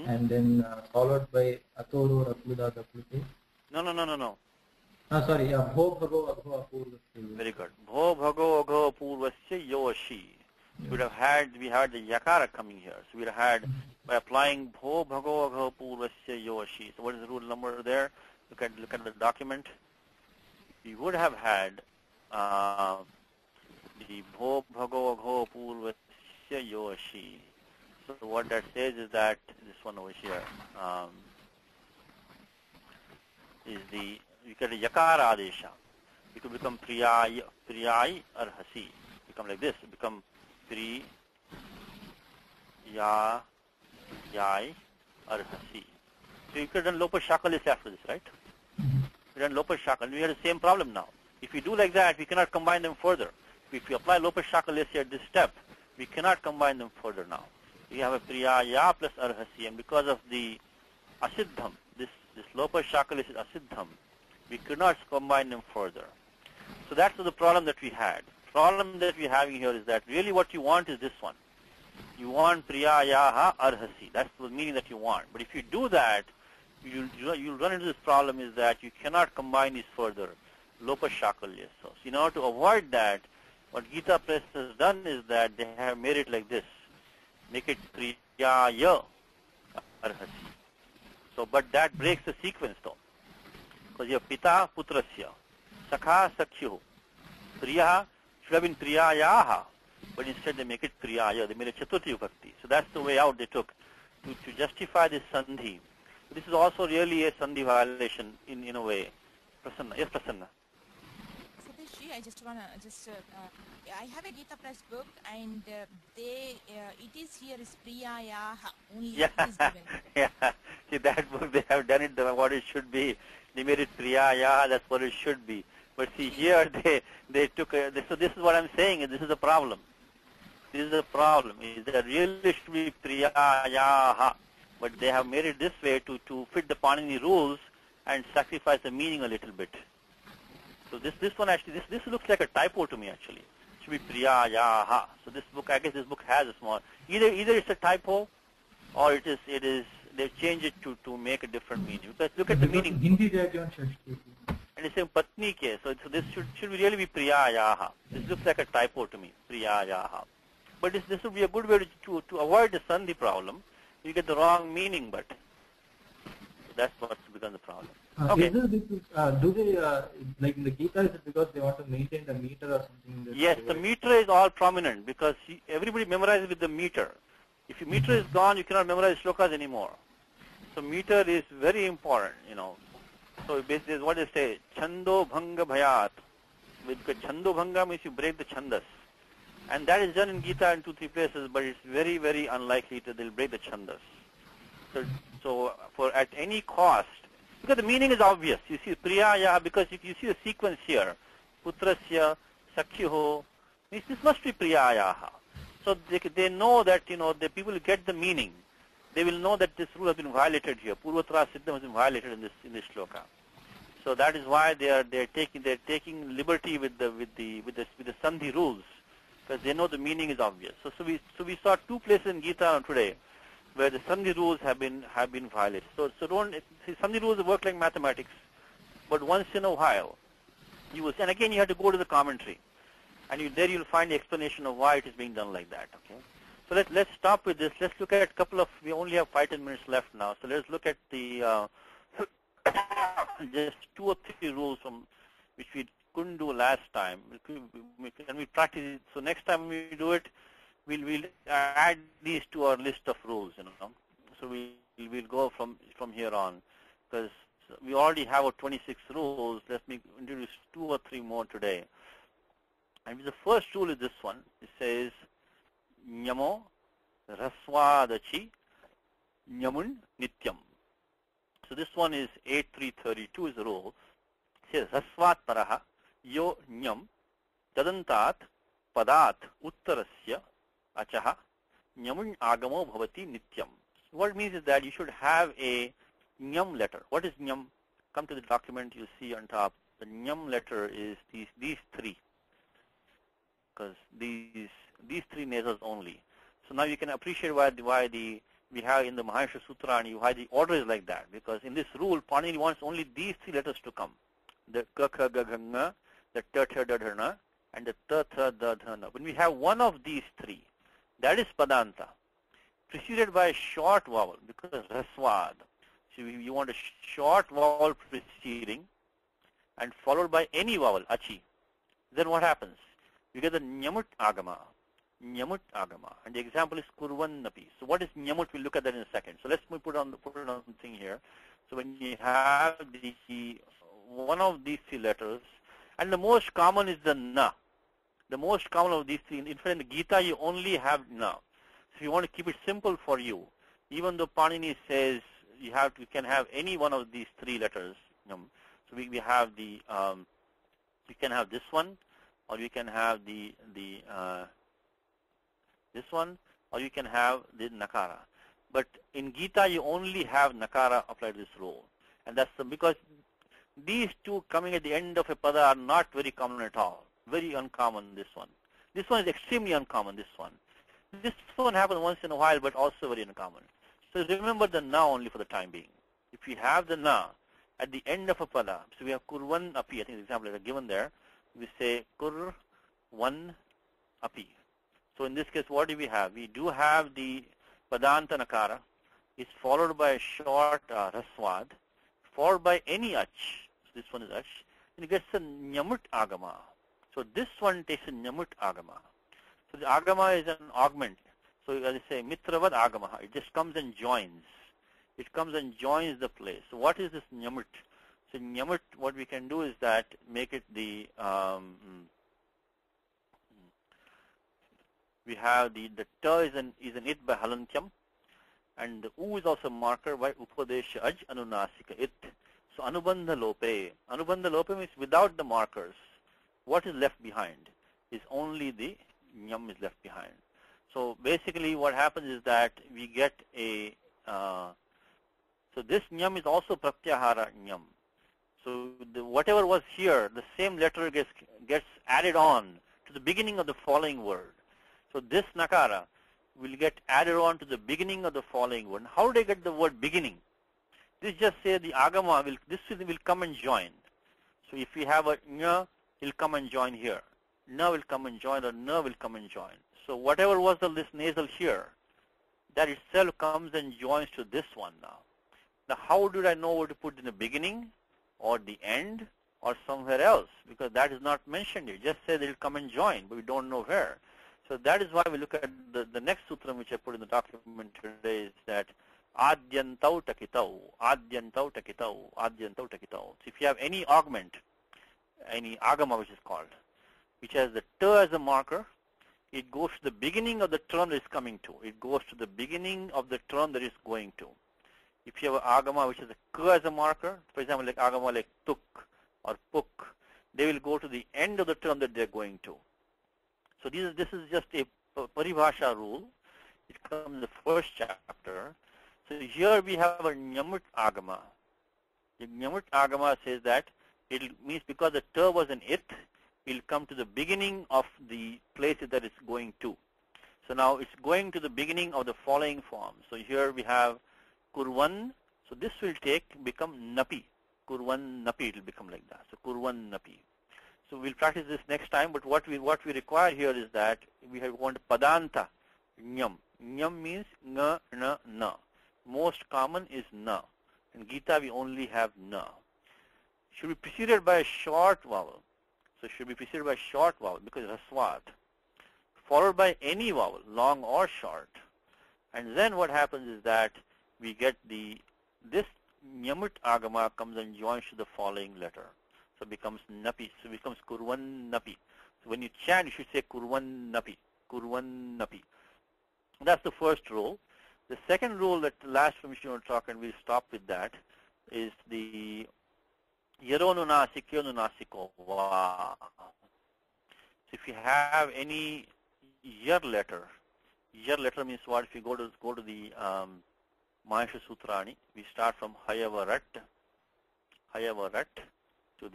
and then followed by Atoro Rakluda Daplute. No. Sorry, Bho Bhago Agho Apurvasya. Very good. Bho Bhago Agho Apurvasya Yoshi. We had the yakara coming here. So we had by applying Bho Bhago Agho Purvasya Yoshi. So what is the rule number there? Look at the document. We would have had the Bho Bhago Agho Purvasya Yoshi. So what that says is that this one over here is the you get a yakara adesha. It will become priyai arhasi. Become like this. Become pri ya yai arhasi. So you could have done lopa shakalis after this, right? We done lopa shakal. We had the same problem now. If we do like that, we cannot combine them further. If we apply lopa shakalis at this step, we cannot combine them further now. We have a priya ya plus arhasi, and because of the asiddham, this lopa shakalis is asiddham, we could not combine them further. So that's the problem that we had. Problem that we're having here is that really what you want is this one. You want priyayaha arhasi. That's the meaning that you want. But if you do that, you'll run into this problem is that you cannot combine these further. Lopa shakalya. So in order to avoid that, what Gita Press has done is that they have made it like this. Make it priyaya arhasi. So, but that breaks the sequence though. Because you have pita putrasya, sakha sakhyu, priya should have been priyayaha, but instead they make it priyaya. They made a chaturthi vibhakti. So that's the way out they took to justify this sandhi. This is also really a sandhi violation in a way. Prasanna, yes, Prasanna. Satishji, I just wanna I have a Gita Press book, and it is here is priyayaha only. Yeah, yeah. See that book they have done it what it should be. They made it priyayaha. That's what it should be. But see here they took so this is what I'm saying. This is the problem. This is the problem. Is that really should be priyayaha, but they have made it this way to fit the Panini rules and sacrifice the meaning a little bit. So this one actually this looks like a typo to me actually. It should be priyayaha. So this book, I guess this book has a small either it's a typo or it is they've changed it to make a different meaning. Because look at the meaning. Hindi and it's saying patni ke. So this should really be priyayaha. This looks like a typo to me. Priyayaha. But this would be a good way to avoid the sandhi problem. You get the wrong meaning, but that's what's become the problem. Okay. Do they like in the Gita? Is it because they want to maintain the meter or something? Yes, the meter is all prominent because everybody memorizes with the meter. If your meter is gone, you cannot memorize shlokas anymore. So meter is very important, So basically, what they say, chando bhanga bhayat. Because chando bhanga means you break the chandas. And that is done in Gita in 2-3 places, but it's very, very unlikely that they'll break the chandas. So for at any cost, because the meaning is obvious. You see priyaya, because if you see the sequence here, putrasya, sakyuho, means this must be priyayaha. So they know that, the people get the meaning. They will know that this rule has been violated here. Purvatra siddham has been violated in this shloka. So that is why they're taking liberty with the sandhi rules, because they know the meaning is obvious. So we saw 2 places in Gita today where the sandhi rules have been violated. So don't see, sandhi rules work like mathematics, but once in a while and again you have to go to the commentary, and there you'll find the explanation of why it is being done like that. Okay. So let's stop with this. Let's look at a couple of. We only have 5-10 minutes left now. So let's look at the just 2 or 3 rules from which we couldn't do last time. And we practice it. So next time we do it, we'll add these to our list of rules. So we'll go from here on, because we already have our 26 rules. Let me introduce 2 or 3 more today. And the first rule is this one. It says, Nyamo raswadachi nyamun nityam. So this one is 8.332 is the rule. It says rasvat paraha yo nyam tadantat padat uttarasya achaha nyamun agamo bhavati nityam. So what it means is that you should have a nyam letter. What is nyam? Come to the document, you see on top. The nyam letter is these 3. Because these 3 nasals only. So now you can appreciate why we have in the Mahayasha Sutrani why the order is like that, because in this rule Panini wants only these three letters to come, the ka kha ga gha nga, the ta tha da dha na, and the ta tha da dha na. When we have one of these three, that is padanta, preceded by a short vowel, because raswad. So you want a short vowel preceding and followed by any vowel, achi. Then what happens? You get the nyamut agama. Nyamut agama. And the example is kurvan napi. So what is nyamut? We'll look at that in a second. So let's put it on the thing here. So when you have the one of these three letters, and the most common is the na. The most common of these three. In fact, in the Gita, you only have na. So if you want to keep it simple for you, even though Panini says you can have any one of these three letters. So we have the you can have this one, or you can have the this one, or you can have the nakara. But in Gita, you only have nakara applied to this rule, and that's because these two coming at the end of a pada are not very common at all. Very uncommon. This one is extremely uncommon. This one happens once in a while, but also very uncommon. So remember the na only for the time being. If we have the na at the end of a pada, so we have kurvan api, I think the example is given there, we say kurvan api. So in this case, what do we have? We do have the padanta nakara. It's followed by a short raswad, followed by any ach. So this one is ach. And it gets a nyamut agama. So this one takes a nyamut agama. So the agama is an augment. So as I say, mitravad agama. It just comes and joins. It comes and joins the place. So what is this nyamut? So nyamut, what we can do is that make it the we have the ta is an it by halantyam, and the u is also marker by upadesha aj anunasika it. So anubandha lope. Anubandha lope means without the markers, what is left behind is only the nyam is left behind. So basically what happens is that we get a so this nyam is also pratyahara nyam. So whatever was here, the same letter gets added on to the beginning of the following word. So this nakara will get added on to the beginning of the following word. How do they get the word beginning? This just say the agama will come and join. So if we have a nya, it will come and join here. Na will come and join, or na will come and join. So whatever was this nasal here, that itself comes and joins to this one now. Now how did I know what to put in the beginning or the end or somewhere else? Because that is not mentioned here. Just say that it will come and join, but we don't know where. So that is why we look at the next sutra which I put in the document today is that adyantau takitau, adyantau takitau, adyantau takitau. So if you have any augment, any agama which is called, which has the ta as a marker, it goes to the beginning of the term that is coming to. It goes to the beginning of the term that is going to. If you have an agama which has a ka as a marker, for example, like agama like tuk or puk, they will go to the end of the term that they're going to. So this is just a paribhasha rule. It comes in the first chapter. So here we have a nyamut agama. The nyamut agama says that it means because the ta was an it, it will come to the beginning of the place that it's going to. So now it's going to the beginning of the following form. So here we have kurvan. So this will become napi. Kurvan napi, it will become like that. So kurvan napi. So we'll practice this next time, but what we require here is that we want padanta, nyam. Nyam means nga, na, na. Most common is na. In Gita we only have na. Should be preceded by a short vowel. So should be preceded by a short vowel because raswat. Followed by any vowel, long or short. And then what happens is that we get this nyamut agama comes and joins to the following letter. So it becomes napi. So it becomes kurvan napi. So when you chant, you should say kurvan napi. Kurvan napi. That's the first rule. The second rule that the last from which you want to talk, and we'll stop with that, is the yaronunasik, yonunasiko va. So if you have any yar letter means what? If you go to the Mahayasha Sutrani, we start from hayavarat to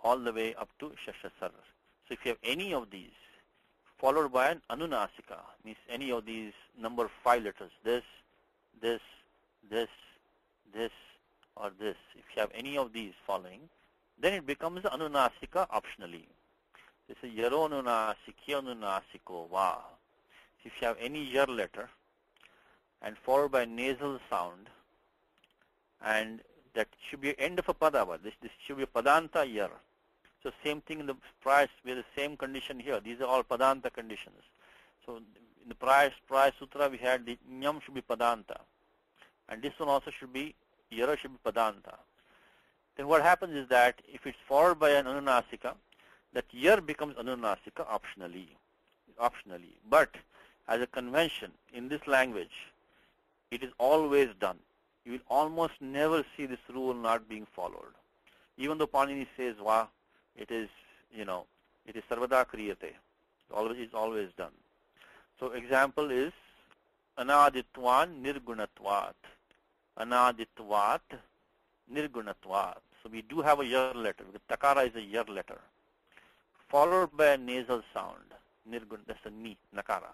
all the way up to shashasar. So if you have any of these followed by an anunasika, means any of these number 5 letters, this, this, this, this, or this. If you have any of these following, then it becomes anunasika optionally. This is yaro anunasiki anunasiko va. If you have any yar letter and followed by nasal sound, and that should be end of a padava. This should be a padanta yar. So same thing in the prior, we have the same condition here. These are all padanta conditions. So in the prior sutra we had the nyam should be padanta, and this one also should be yara should be padanta. Then what happens is that if it's followed by an anunasika, that yar becomes anunasika optionally. But as a convention in this language, it is always done. You will almost never see this rule not being followed. Even though Panini says va, it is, it is sarvada kriyate. It's always done. So example is anaditvan nirgunatvat. Anaditvat nirgunatvat. So we do have a yar letter. The takara is a yar letter, followed by a nasal sound. Nirgun, that's a ni, nakara.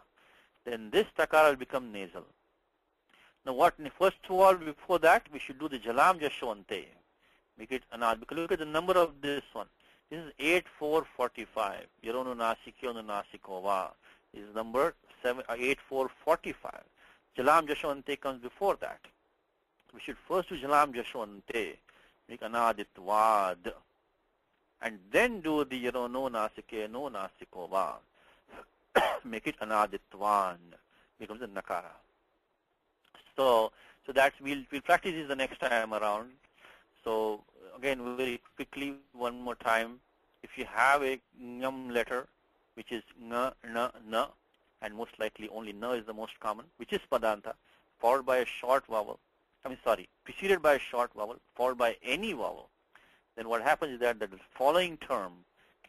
Then this takara will become nasal. Now what, first of all, before that, we should do the jalam jashwante. Make it anad. Because look at the number of this one. This is 8445. Yaronu nasikyo nasikova is number 8445. Jalam jashwante comes before that. We should first do jalam jashwante. Make anaditvad. And then do the yarono nasike no nasikova. Make it anaditvan. Becomes a nakara. So that's we'll practice this the next time around. So again, very quickly, one more time. If you have a nyam letter, which is na, na, and most likely only na is the most common, which is padanta, followed by a short vowel. Preceded by a short vowel, followed by any vowel. Then what happens is that the following term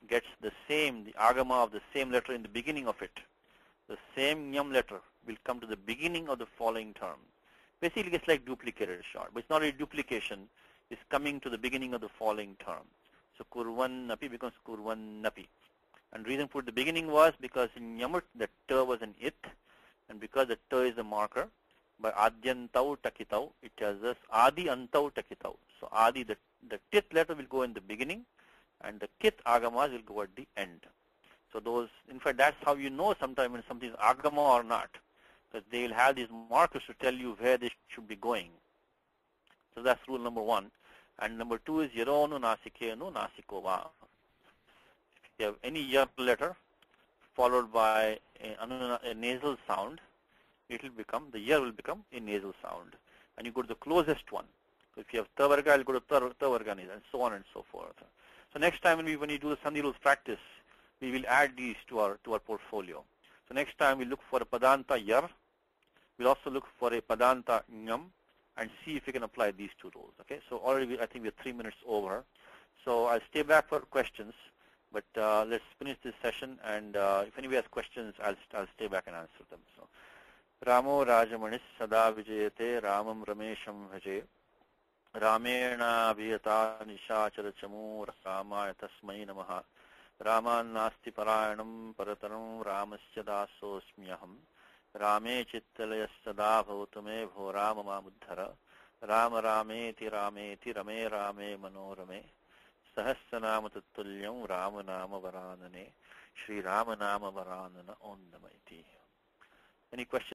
gets the agama of the same letter in the beginning of it. The same nyam letter will come to the beginning of the following term. Basically, it's like duplicated short, but it's not a duplication. It's coming to the beginning of the following term. So kurvan napi becomes kurvan napi. And reason for the beginning was because in Yamut the t was an it, and because the t is a marker, by adyantau takitau, it tells us adi antau takitau. So adi, the tit letter will go in the beginning, and the kit agamas will go at the end. So those, in fact, that's how you know sometimes when something is agama or not, because they will have these markers to tell you where they should be going. So that's rule number 1. And number 2 is yaronu nasikenu nasikova. If you have any yar letter followed by a nasal sound, it will become, the yar will become a nasal sound. And you go to the closest one. So if you have tavarga, you'll go to tavarga, and so on and so forth. So next time when you do the sandhi rules practice, we will add these to our portfolio. So next time we look for a padanta yar. We'll also look for a padanta nyam and see if we can apply these 2 rules. Okay. So already I think we're 3 minutes over. So I'll stay back for questions, but let's finish this session. And if anybody has questions, I'll stay back and answer them. So Ramo Rajamanis Sada Vijayate Ramam Ramesham Bhaje Ramena Viyata Nishachara Chamu Ramaya Tasmai Namaha Raman Nasti Parayanam Parataram Ramasya Dasosmyaham Rame Chittalaya Sada Bhavutame Bho Rama Mamuddhara Rama Rameti Rameti Rame Rame Manorame Sahasranama Tattulyam Rama Nama Varanane Shri Rama Nama Varanana Om Namaiti. Any questions?